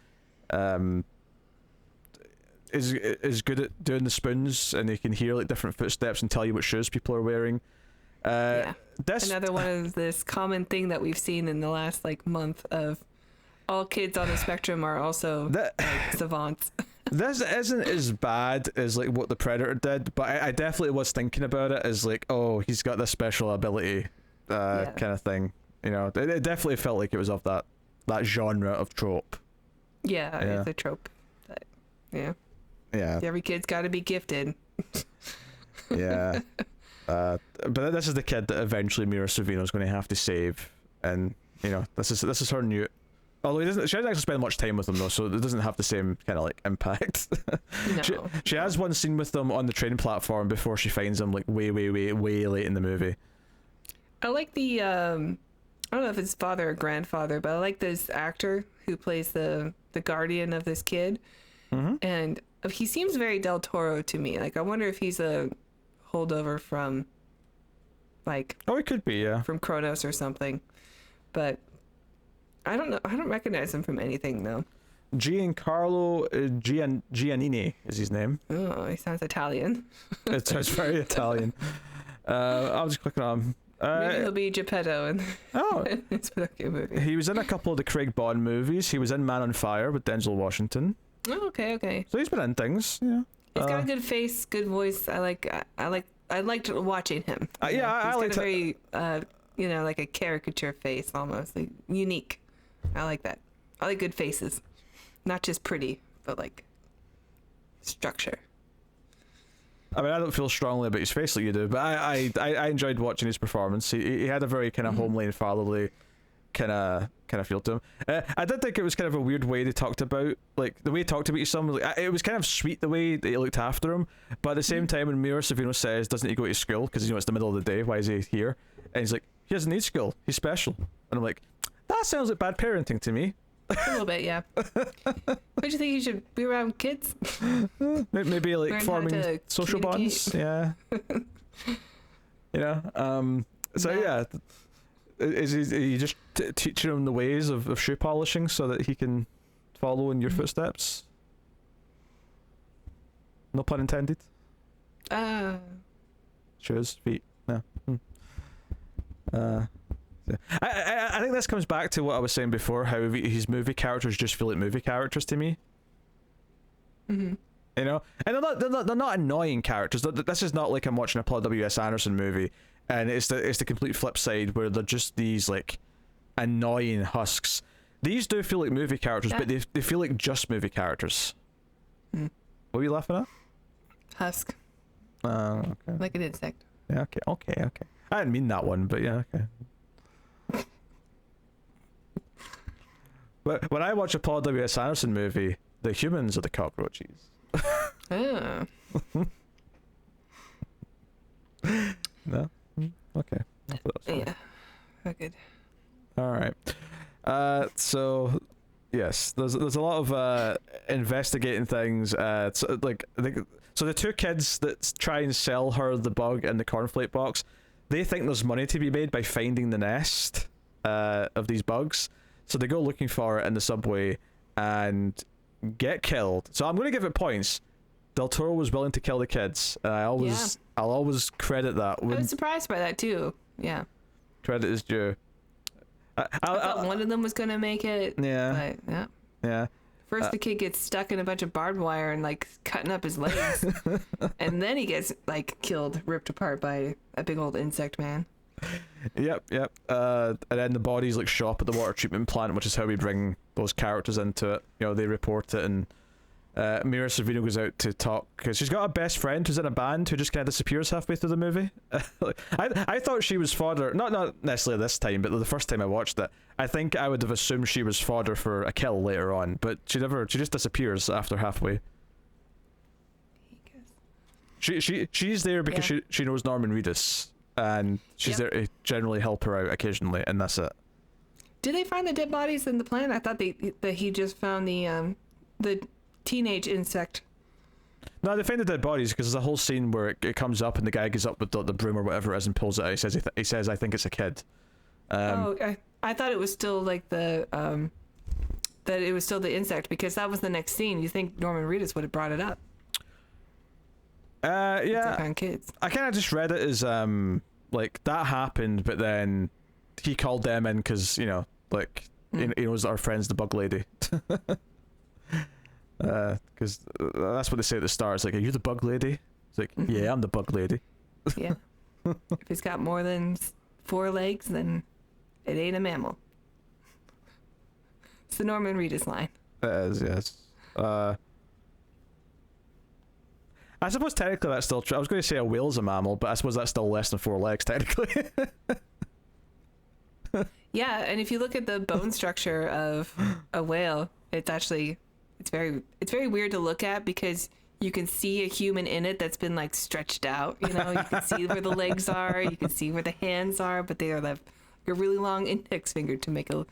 A: is good at doing the spoons, and he can hear like different footsteps and tell you what shoes people are wearing. Another one of this common thing that we've seen in the last like month of all kids on the spectrum are also savants. This isn't as bad as like what the Predator did, but I definitely was thinking about it as like, oh, he's got this special ability kind of thing. It definitely felt like it was of that genre of trope.
B: Yeah, it's a trope. Yeah. Every kid's got to be gifted.
A: Yeah. But this is the kid that eventually Mira Sorvino is going to have to save, and this is her new. Although she doesn't actually spend much time with him though, so it doesn't have the same kind of like impact.
B: No.
A: She has one scene with them on the train platform before she finds him like way late in the movie.
B: I like the I don't know if it's father or grandfather, but I like this actor who plays the guardian of this kid, and he seems very Del Toro to me. Like, I wonder if he's a holdover from like
A: it could be
B: from Kronos or something, but I don't know. I don't recognize him from anything though.
A: Giancarlo Giannini is his name.
B: Oh, he sounds Italian.
A: It sounds very Italian. I was just clicking on him.
B: Maybe he'll be Geppetto in this Pinocchio movie.
A: He was in a couple of the Craig Bond movies. He was in Man on Fire with Denzel Washington.
B: Oh, okay.
A: So he's been in things. Yeah.
B: He's got a good face, good voice. I liked watching him.
A: I
B: like
A: liked
B: very like a caricature face almost, like unique. I like that. I like good faces, not just pretty, but like structure.
A: I mean, I don't feel strongly about his face like you do, but I enjoyed watching his performance. He had a very kind of homely and fatherly kind of feel to him. I did think it was kind of a weird way they talked about, like the way he talked about his son. Like, it was kind of sweet the way that he looked after him, but at the same time, when Mira Sorvino says, "Doesn't he go to school? Because it's the middle of the day. Why is he here?" And he's like, "He doesn't need school. He's special." And I'm like, that sounds like bad parenting to me.
B: A little bit, yeah. Don't you think you should be around kids?
A: Maybe like
B: learn
A: forming social bonds. Yeah. So yeah, is he just teaching him the ways of shoe polishing so that he can follow in your footsteps? No pun intended. Shoes, feet. No. I think this comes back to what I was saying before, how his movie characters just feel like movie characters to me. And they're not annoying characters. This is not like I'm watching a Paul W.S. Anderson movie, and it's the complete flip side where they're just these like annoying husks. These do feel like movie characters, but they feel like just movie characters. What were you laughing at?
B: Husk.
A: Okay.
B: Like an insect.
A: Yeah. Okay. I didn't mean that one, but yeah. Okay. But when I watch a Paul W.S. Anderson movie, the humans are the cockroaches.
B: Oh.
A: No? Okay.
B: Yeah. Oh, good.
A: All right. So yes, there's a lot of investigating things. So So the two kids that try and sell her the bug in the cornflake box, they think there's money to be made by finding the nest of these bugs. So they go looking for it in the subway and get killed. So I'm going to give it points. Del Toro was willing to kill the kids, and I'll always credit that.
B: I was surprised by that too. Yeah.
A: Credit is due.
B: I thought one of them was going to make it.
A: Yeah.
B: But, yeah.
A: Yeah.
B: First, the kid gets stuck in a bunch of barbed wire and like cutting up his legs, and then he gets like killed, ripped apart by a big old insect man.
A: Yep. And then the bodies like show up at the water treatment plant, which is how we bring those characters into it. You know, they report it, and Mira Sorvino goes out to talk because she's got a best friend who's in a band who just kind of disappears halfway through the movie. I thought she was fodder, not necessarily this time, but the first time I watched it, I think I would have assumed she was fodder for a kill later on, but she just disappears after halfway. She's there because she knows Norman Reedus, and she's there to generally help her out occasionally, and that's it.
B: Did they find the dead bodies in the plant? I thought that he just found the teenage insect.
A: No, they find the dead bodies because there's a whole scene where it comes up and the guy gets up with the broom or whatever it is and pulls it out. He says I think it's a kid.
B: I thought it was still like that it was still the insect, because that was the next scene. You think Norman Reedus would have brought it up?
A: Yeah.
B: Found kids.
A: I kind of just read it as like that happened, but then he called them in because he knows our friend's the bug lady. Because that's what they say at the start. It's like, are you the bug lady? It's like, yeah, I'm the bug lady.
B: Yeah. If it's got more than 4 legs, then it ain't a mammal. It's the Norman Reedus line.
A: It is, yes. I suppose technically that's still true. I was going to say a whale's a mammal, but I suppose that's still less than 4 legs technically.
B: Yeah, and if you look at the bone structure of a whale, it's very weird to look at, because you can see a human in it that's been like stretched out. You know, you can see where the legs are, you can see where the hands are, but they are like a really long index finger to make a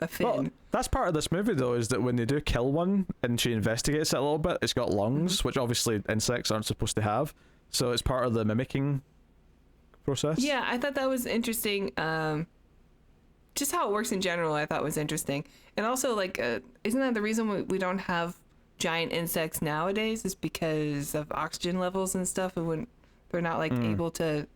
B: fin. Well,
A: that's part of this movie though, is that when they do kill one and she investigates it a little bit, it's got lungs, which obviously insects aren't supposed to have. So it's part of the mimicking process.
B: Yeah, I thought that was interesting. Just how it works in general, I thought was interesting. And also, like, isn't that the reason we don't have giant insects nowadays? Is because of oxygen levels and stuff, and when they're not like able to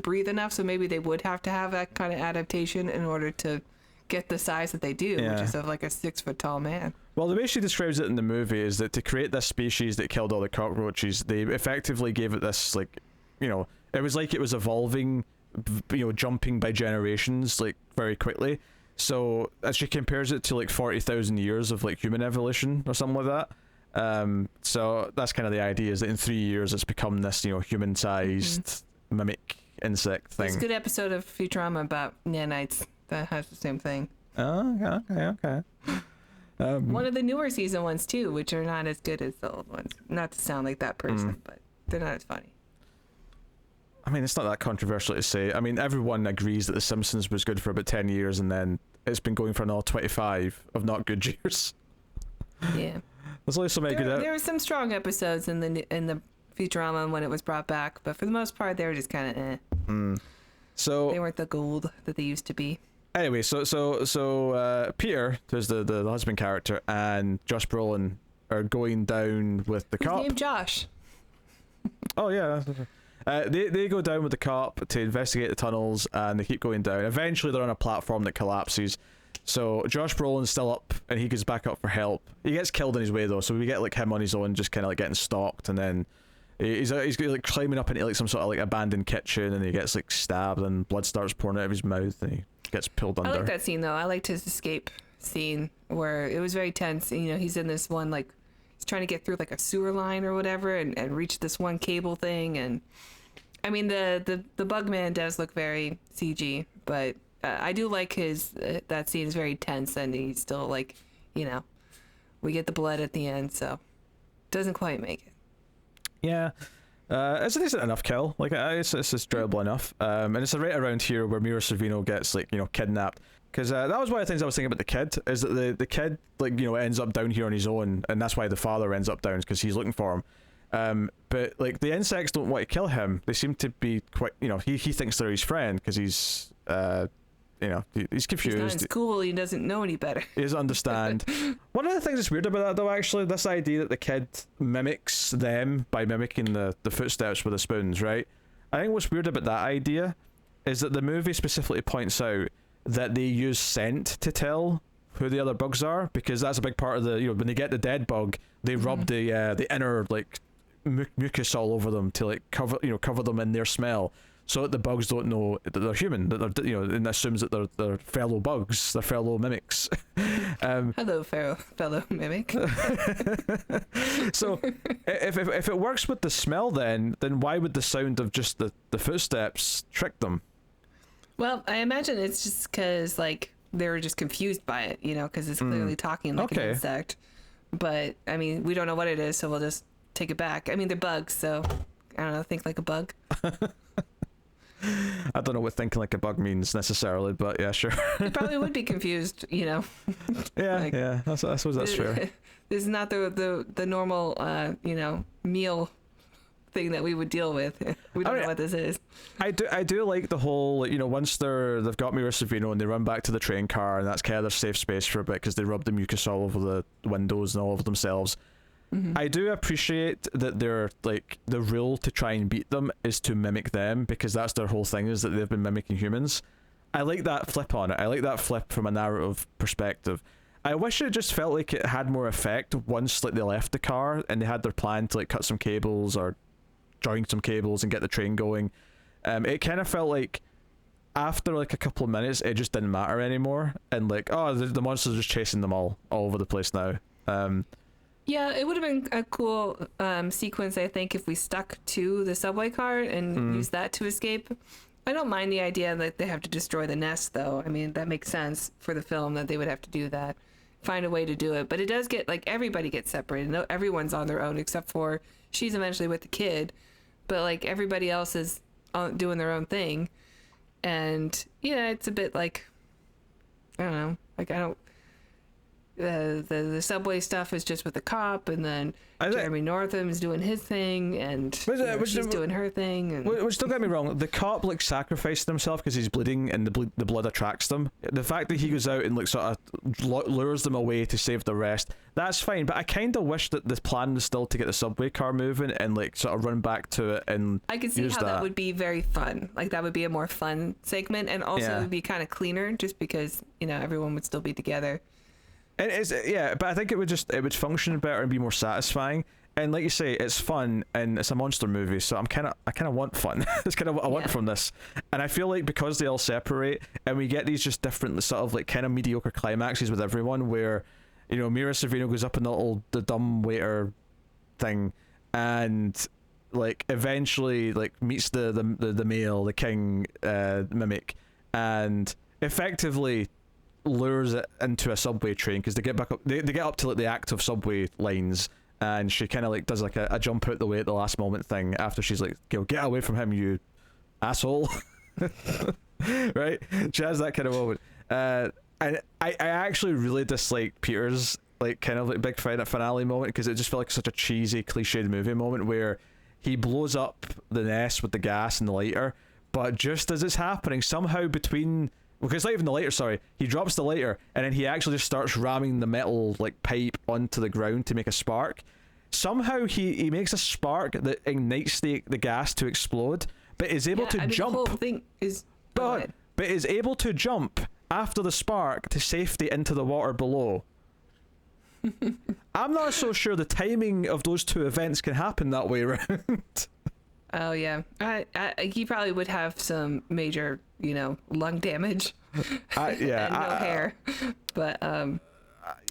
B: breathe enough. So maybe they would have to have that kind of adaptation in order to get the size that they do, which is of like a 6-foot-tall man.
A: Well, the way she describes it in the movie is that to create this species that killed all the cockroaches, they effectively gave it this, like, it was like it was evolving, jumping by generations, like, very quickly. So as she compares it to like 40,000 years of like human evolution or something like that. So that's kind of the idea, is that in 3 years it's become this, human-sized mimic insect thing.
B: There's a good episode of Futurama about nanites that has the same thing.
A: Oh, okay.
B: One of the newer season ones too, which are not as good as the old ones. Not to sound like that person, but they're not as funny.
A: I mean, it's not that controversial to say. I mean, everyone agrees that The Simpsons was good for about 10 years, and then it's been going for another 25 of not good years.
B: Yeah.
A: There's only so many good.
B: There were some strong episodes in the Futurama when it was brought back, but for the most part, they were just kind of
A: So
B: they weren't the gold that they used to be.
A: Anyway, so Peter, who's the husband character, and Josh Brolin are going down with the cop.
B: His name Josh.
A: Oh yeah. They go down with the cop to investigate the tunnels, and they keep going down. Eventually, they're on a platform that collapses. So Josh Brolin's still up, and he goes back up for help. He gets killed on his way though, so we get like him on his own, just kind of like getting stalked, and then he's like climbing up into like some sort of like abandoned kitchen, and he gets like stabbed, and blood starts pouring out of his mouth, and he gets pulled under.
B: I like that scene though. I liked his escape scene where it was very tense. And, he's in this one, like, he's trying to get through like a sewer line or whatever, and reach this one cable thing. And I mean, the Bugman does look very CG, but I do like his that scene is very tense, and he's still like, we get the blood at the end, so doesn't quite make it.
A: Yeah. It's a decent enough kill. Like, it's enjoyable enough. And it's right around here where Mira Sorvino gets, like, kidnapped. Because that was one of the things I was thinking about the kid, is that the kid, like, ends up down here on his own, and that's why the father ends up down, because he's looking for him. But like the insects don't want to kill him. They seem to be quite, he thinks they're his friend because he's he's confused.
B: He's not in school. He doesn't know any better.
A: He doesn't understand. One of the things that's weird about that, though, actually, this idea that the kid mimics them by mimicking the footsteps with the spoons, right? I think what's weird about that idea is that the movie specifically points out that they use scent to tell who the other bugs are, because that's a big part of the, when they get the dead bug, they rub the inner like mucus all over them to like cover them in their smell, so that the bugs don't know that they're human, that they're and assumes that they're fellow bugs, they're fellow mimics.
B: Hello, fellow mimic.
A: So if it works with the smell, then why would the sound of just the footsteps trick them?
B: Well, I imagine it's just because like they were just confused by it, because it's clearly talking like an insect. But I mean, we don't know what it is, so we'll just take it back. I mean, they're bugs, so I don't know, think like a bug.
A: I don't know what thinking like a bug means necessarily, but yeah, sure.
B: You probably would be confused,
A: Yeah,
B: like,
A: yeah. I suppose that's fair.
B: This is not the normal, meal thing that we would deal with. We don't know what this is.
A: I do like the whole, once they've got Mira Sorvino and they run back to the train car, and that's kind of their safe space for a bit because they rub the mucus all over the windows and all over themselves. I do appreciate that they're like, the rule to try and beat them is to mimic them, because that's their whole thing, is that they've been mimicking humans. I like that flip on it. I like that flip from a narrative perspective. I wish it just felt like it had more effect once like they left the car and they had their plan to like cut some cables or join some cables and get the train going. It kind of felt like after like a couple of minutes it just didn't matter anymore, and like, oh, the monsters are just chasing them all over the place now.
B: Yeah, it would have been a cool sequence, I think, if we stuck to the subway car and used that to escape. I don't mind the idea that they have to destroy the nest, though. I mean, that makes sense for the film that they would have to do that. Find a way to do it. But it does get, like, everybody gets separated. No, everyone's on their own, except for she's eventually with the kid. But, like, everybody else is doing their own thing. And, yeah, it's a bit like, I don't know. Like, I don't... The subway stuff is just with the cop, and then Jeremy Northam is doing his thing, and she's doing her thing. And...
A: Which, don't get me wrong, the cop like sacrificed himself because he's bleeding, and the blood attracts them. The fact that he goes out and like sort of lures them away to save the rest, that's fine. But I kind of wish that the plan was still to get the subway car moving and like sort of run back to it, and
B: I could see how that would be very fun. Like that would be a more fun segment, and also it would be kind of cleaner, just because everyone would still be together.
A: It is, yeah, but I think it would function better and be more satisfying. And like you say, it's fun and it's a monster movie, so I kind of want fun. That's kind of what I want from this. And I feel like because they all separate and we get these just different sort of like kind of mediocre climaxes with everyone, where Mira Sorvino goes up in the dumb waiter thing, and like eventually like meets the male, the king mimic, and effectively lures it into a subway train, because they get back up, they get up to like the active subway lines, and she kind of like does like a jump out the way at the last moment thing after she's like, get away from him, you asshole. Right, she has that kind of moment, and I actually really dislike Peter's like kind of like big finale moment, because it just felt like such a cheesy cliched movie moment where he blows up the nest with the gas and the lighter, but just as it's happening, somehow between, because it's not even the lighter, sorry, he drops the lighter and then he actually just starts ramming the metal like pipe onto the ground to make a spark. Somehow he makes a spark that ignites the gas to explode, but is able to jump.
B: The whole thing is
A: but is able to jump after the spark to safety into the water below. I'm not so sure the timing of those two events can happen that way around. Oh
B: yeah, he probably would have some major, lung damage. And no hair, but I'm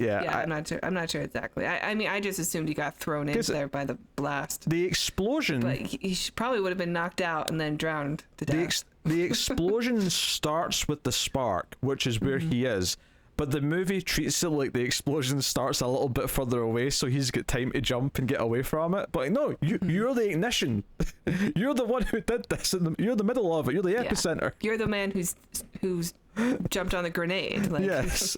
B: not sure exactly. I mean, I just assumed he got thrown in there by the blast.
A: The explosion,
B: but he probably would have been knocked out and then drowned to death.
A: The explosion starts with the spark, which is where he is. But the movie treats it like the explosion starts a little bit further away, so he's got time to jump and get away from it. But no, you're the ignition. You're the one who did this. You're the middle of it. You're the epicenter.
B: You're the man who's jumped on the grenade. Like,
A: yes.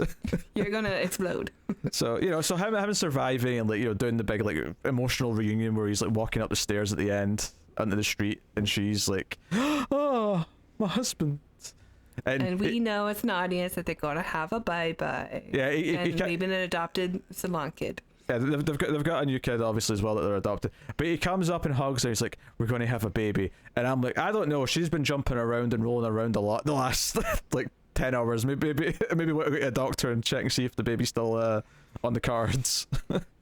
B: you're gonna explode.
A: So so him surviving and like doing the big like emotional reunion where he's like walking up the stairs at the end onto the street and she's like, oh, my husband.
B: And we know as an audience that they're gonna have a bye-bye.
A: Yeah,
B: and maybe an adopted Salon kid.
A: Yeah, they've got a new kid obviously as well that they're adopted. But he comes up and hugs her. He's like, "We're going to have a baby," and I'm like, "I don't know. She's been jumping around and rolling around a lot the last like 10 hours. Maybe we'll go to a doctor and check and see if the baby's still on the cards."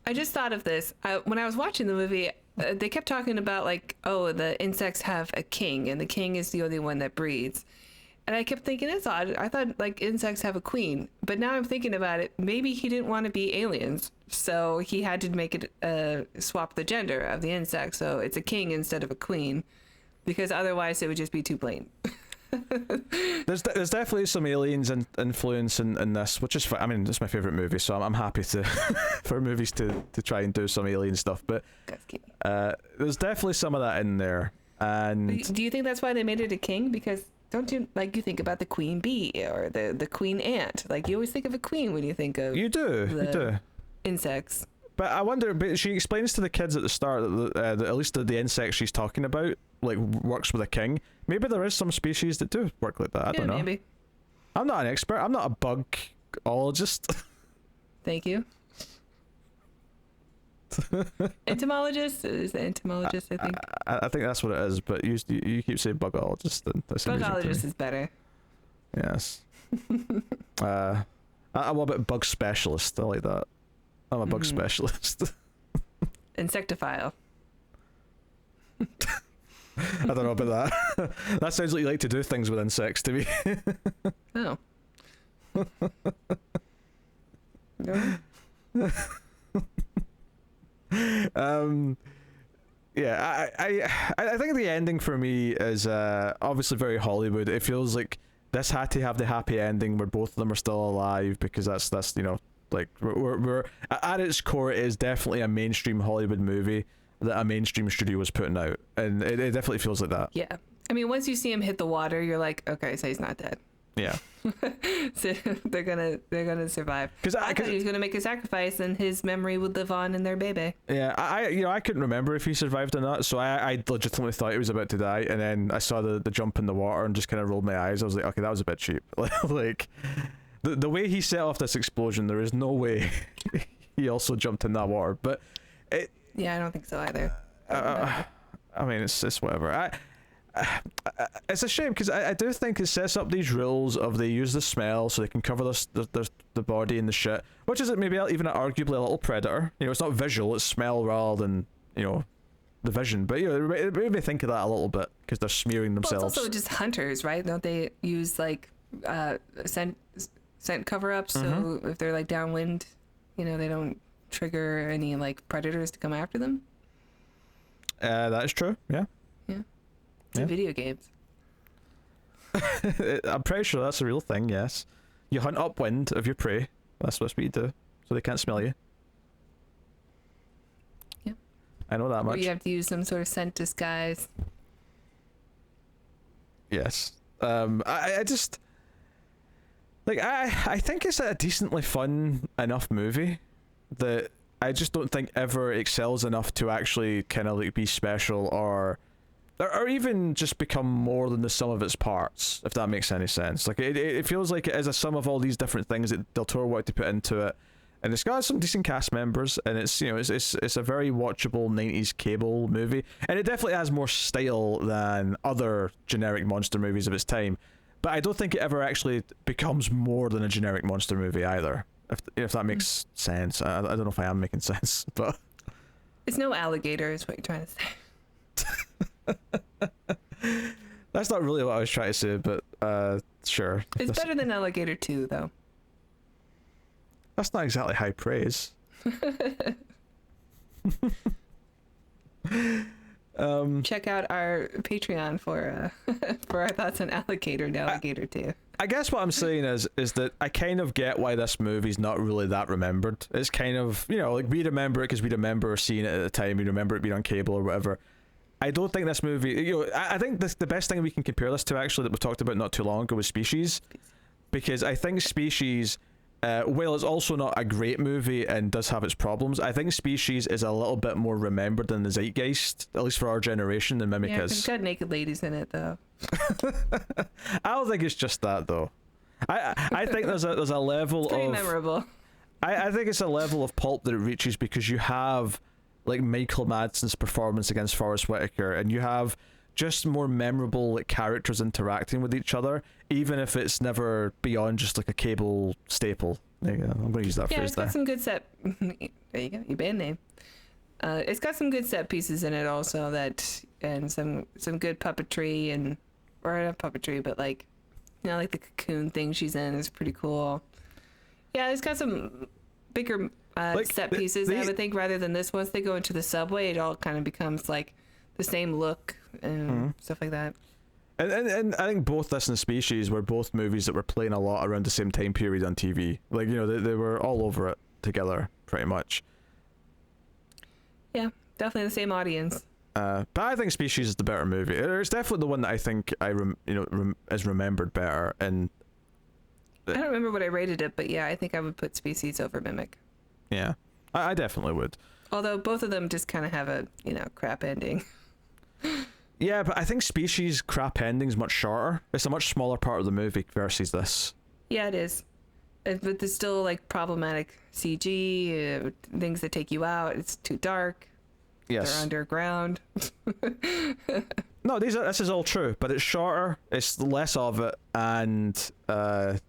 B: I just thought of this when I was watching the movie. They kept talking about like, oh, the insects have a king, and the king is the only one that breeds. And I kept thinking, that's odd. I thought like insects have a queen, but now I'm thinking about it. Maybe he didn't want to be aliens, so he had to make it swap the gender of the insect, so it's a king instead of a queen, because otherwise it would just be too plain.
A: There's definitely some aliens influence in this, which is fine. I mean, it's my favorite movie, so I'm happy to for movies to try and do some alien stuff. But there's definitely some of that in there. And
B: do you think that's why they made it a king? Because don't you you think about the queen bee or the queen ant? Like you always think of a queen when you think of
A: you do
B: insects.
A: But I wonder. But she explains to the kids at the start that at least the insect she's talking about like works with a king. Maybe there is some species that do work like that. I don't know.
B: Maybe.
A: I'm not an expert. I'm not a bugologist.
B: Thank you. Entomologist is the entomologist. I think.
A: I think that's what it is. But you keep saying bugologist.
B: Bugologist is better.
A: Yes. What about bug specialist? I like that. I'm a bug specialist.
B: Insectophile.
A: I don't know about that. That sounds like you like to do things with insects to me.
B: Oh. No.
A: Yeah, I think the ending for me is obviously very Hollywood. It feels like this had to have the happy ending where both of them are still alive, because that's like we're at its core it is definitely a mainstream Hollywood movie that a mainstream studio was putting out, and it definitely feels like that.
B: Yeah, I mean, once you see him hit the water, you're like, okay, so he's not dead.
A: Yeah.
B: So they're gonna survive. Because I thought he was gonna make a sacrifice, and his memory would live on in their baby.
A: Yeah, I couldn't remember if he survived or not, so I legitimately thought he was about to die, and then I saw the jump in the water and just kind of rolled my eyes. I was like, okay, that was a bit cheap. Like the way he set off this explosion, there is no way he also jumped in that water. But
B: yeah, I don't think so either.
A: I mean, it's whatever. It's a shame because I do think it sets up these rules of they use the smell so they can cover the body and the shit, which is maybe even arguably a little Predator. It's not visual, it's smell rather than the vision. But it made me think of that a little bit because they're smearing themselves.
B: Well, it's also just hunters, right? Don't they use like scent cover-ups? So if they're like downwind, they don't trigger any like predators to come after them.
A: That is true. Yeah.
B: It's in video games.
A: I'm pretty sure that's a real thing, yes. You hunt upwind of your prey. That's what you do, so they can't smell you.
B: Yeah.
A: I know that much.
B: Or you have to use some sort of scent disguise.
A: Yes. I just... Like, I think it's a decently fun enough movie that I just don't think ever excels enough to actually kind of like be special or even just become more than the sum of its parts, if that makes any sense. Like it feels like it is a sum of all these different things that Del Toro wanted to put into it, and it's got some decent cast members, and it's it's a very watchable 90s cable movie, and it definitely has more style than other generic monster movies of its time, but I don't think it ever actually becomes more than a generic monster movie either, if that makes sense. I don't know if I am making sense, but
B: it's no alligator is what you're trying to say.
A: That's not really what I was trying to say, but sure.
B: It's better than Alligator 2, though.
A: That's not exactly high praise.
B: Check out our Patreon for our thoughts on Alligator and Alligator 2.
A: I guess what I'm saying is that I kind of get why this movie's not really that remembered. It's kind of, like we remember it because we remember seeing it at the time, we remember it being on cable or whatever. I don't think this movie, I think the best thing we can compare this to actually that we talked about not too long ago was Species. because I think Species, while it's also not a great movie and does have its problems, I think Species is a little bit more remembered in the zeitgeist, at least for our generation, than Mimic
B: Yeah,
A: is.
B: it's got naked ladies in it though.
A: I don't think it's just that though. I think there's a level
B: It's pretty
A: of
B: memorable.
A: I think it's a level of pulp that it reaches because you have like Michael Madsen's performance against Forrest Whitaker, and you have just more memorable like characters interacting with each other, even if it's never beyond just like a cable staple. There you go. I'm going to use that
B: Yeah,
A: phrase
B: it's got
A: there.
B: some good set. There you go, your band name. It's got some good set pieces in it also that, and some good puppetry or not puppetry, but like, you know, like the cocoon thing she's in is pretty cool. Yeah, it's got some bigger
A: Like,
B: set pieces. I would think rather than this, once they go into the subway, it all kind of becomes like the same look and stuff like that.
A: And I think both this and Species were both movies that were playing a lot around the same time period on TV. Like, you know, they were all over it together, pretty much.
B: Yeah, definitely the same audience.
A: But I think Species is the better movie. It's definitely the one that I think is remembered better. And
B: I don't remember what I rated it, but yeah, I think I would put Species over Mimic.
A: yeah, I definitely would.
B: Although both of them just kind of have a, you know, crap ending.
A: Yeah, but I think Species' crap ending's much shorter. It's a much smaller part of the movie versus this.
B: Yeah, it is. But there's still like problematic CG, things that take you out. It's too dark.
A: Yes.
B: They're underground.
A: No, this is all true, but it's shorter. It's less of it, and the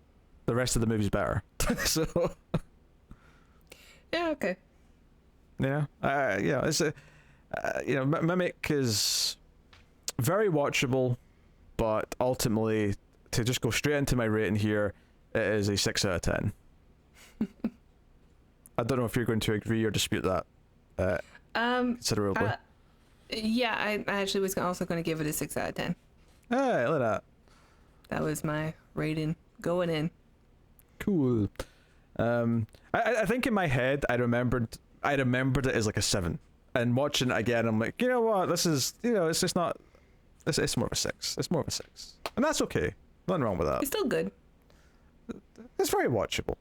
A: rest of the movie's better. So
B: Yeah, okay.
A: yeah, it's a Mimic is very watchable, but ultimately, to just go straight into my rating here, it is a 6 out of 10. I don't know if you're going to agree or dispute that. Considerably.
B: Yeah, I actually was also going to give it a 6 out of 10.
A: Hey, look at that.
B: That was my rating going in.
A: Cool. I think in my head I remembered it as like a 7, and watching it again I'm like, you know what, this is, you know, it's just not, it's more of a 6. It's more of a 6, and that's okay. Nothing wrong with that.
B: It's still good.
A: It's very watchable.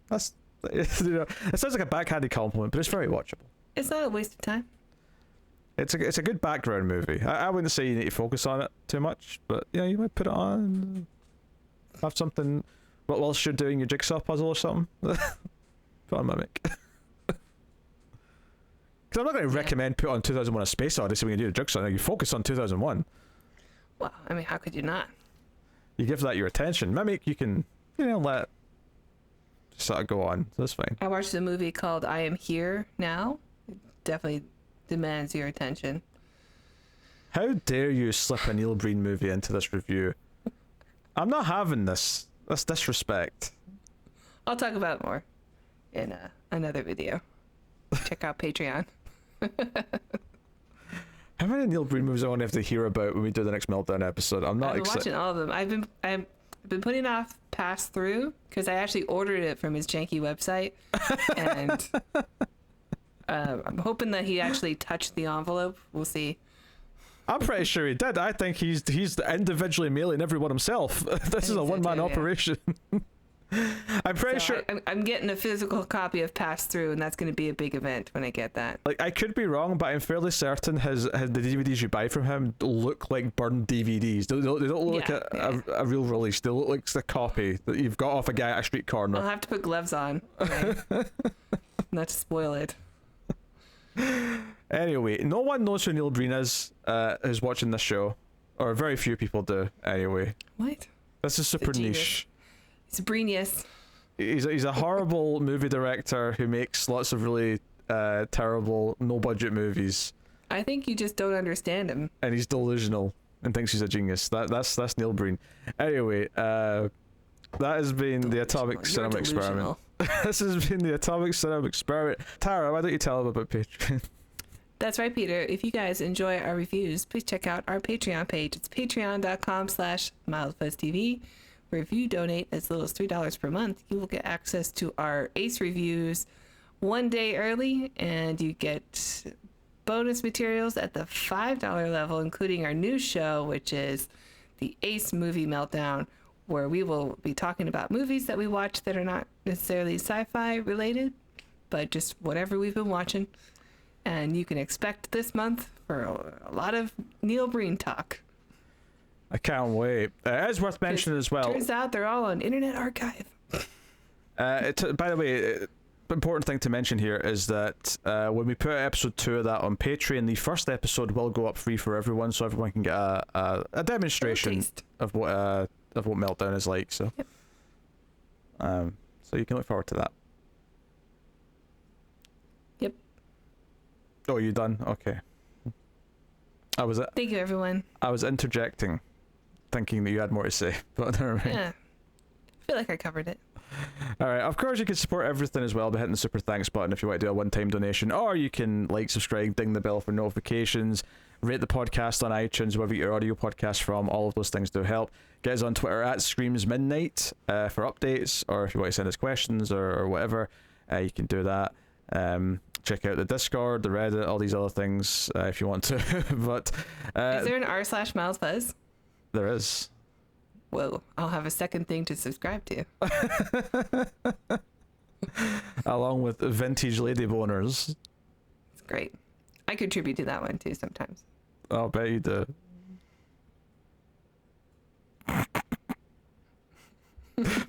A: That's it sounds like a backhanded compliment, but it's very watchable.
B: It's not a waste of time.
A: It's a good background movie. I wouldn't say you need to focus on it too much, but you know, you might put it on, have something whilst you're doing your jigsaw puzzle or something. Put on Mimic. Because I'm not going to recommend put on 2001: A Space Odyssey when you do the jigsaw. You focus on 2001.
B: Well, I mean, how could you not?
A: You give that your attention. Mimic, you can, you know, let sort of go on. So that's fine.
B: I watched a movie called I Am Here Now. It definitely demands your attention.
A: How dare you slip a Neil Breen movie into this review? I'm not having this. That's disrespect.
B: I'll talk about it more in another video. Check out Patreon.
A: How many Neil Breen movies I want to have to hear about when we do the next Meltdown episode? I'm not
B: I've been
A: excited.
B: watching all of them. I've been putting off Pass Through because I actually ordered it from his janky website, and I'm hoping that he actually touched the envelope. We'll see.
A: I'm pretty sure he did. I think he's individually mailing everyone himself. This is a one-man operation. I'm pretty sure.
B: I'm getting a physical copy of Pass Through, and that's going to be a big event when I get that.
A: Like, I could be wrong, but I'm fairly certain his the DVDs you buy from him look like burned DVDs. They don't look like a real release. They look like the copy that you've got off a guy at a street corner.
B: I'll have to put gloves on, right? Not to spoil it.
A: Anyway, no one knows who Neil Breen is who's watching this show, or very few people do. Anyway,
B: What?
A: this is super
B: genius.
A: niche.
B: It's Brenius.
A: He's a horrible movie director who makes lots of really terrible no budget movies,
B: I think you just don't understand him.
A: and he's delusional and thinks he's a genius. That's Neil Breen. Anyway, that has been the Atomic
B: You're
A: Cinema
B: delusional.
A: Experiment. This has been the Atomic Cinema Experiment. Tara, why don't you tell them about Patreon?
B: That's right, Peter. If you guys enjoy our reviews, please check out our Patreon page. It's patreon.com/MildFuzzTV. Where if you donate as little as $3 per month, you will get access to our Ace reviews one day early, and you get bonus materials at the $5 level, including our new show, which is the Ace Movie Meltdown, where we will be talking about movies that we watch that are not necessarily sci-fi related, but just whatever we've been watching. And you can expect this month for a lot of Neil Breen talk.
A: I can't wait. It is worth mentioning as well.
B: Turns out they're all on Internet Archive.
A: By the way, important thing to mention here is that when we put episode 2 of that on Patreon, the first episode will go up free for everyone, so everyone can get a demonstration of what Meltdown is like. So,
B: yep.
A: So you can look forward to that.
B: Yep.
A: Oh, you done? Okay.
B: Thank you, everyone.
A: I was interjecting, thinking that you had more to say, but never mind.
B: Yeah. I feel like I covered it.
A: Alright, of course you can support everything as well by hitting the super thanks button if you want to do a one-time donation, or you can like, subscribe, ding the bell for notifications, rate the podcast on iTunes, wherever you get your audio podcast from. All of those things do help. Get us on Twitter at ScreamsMidnight for updates, or if you want to send us questions or whatever, you can do that. Check out the Discord, the Reddit, all these other things if you want to. But
B: is there an r/Miles Fuzz?
A: There is.
B: Whoa, I'll have a second thing to subscribe to.
A: Along with vintage lady boners.
B: It's great. I contribute to that one too sometimes.
A: I'll bet you do.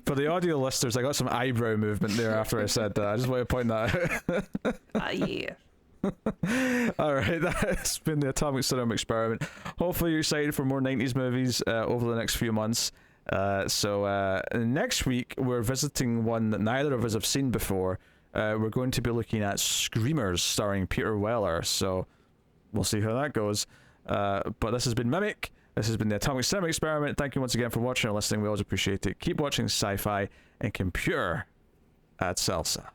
A: For the audio listeners, I got some eyebrow movement there after I said that. I just want to point that out.
B: Yeah.
A: Alright, that's been the Atomic Cinema Experiment. Hopefully you're excited for more 90s movies over the next few months. So next week we're visiting one that neither of us have seen before. We're going to be looking at Screamers starring Peter Weller, so we'll see how that goes. But this has been Mimic. This has been the Atomic Cinema Experiment. Thank you once again for watching and listening. We always appreciate it. Keep watching sci-fi and computer at Salsa.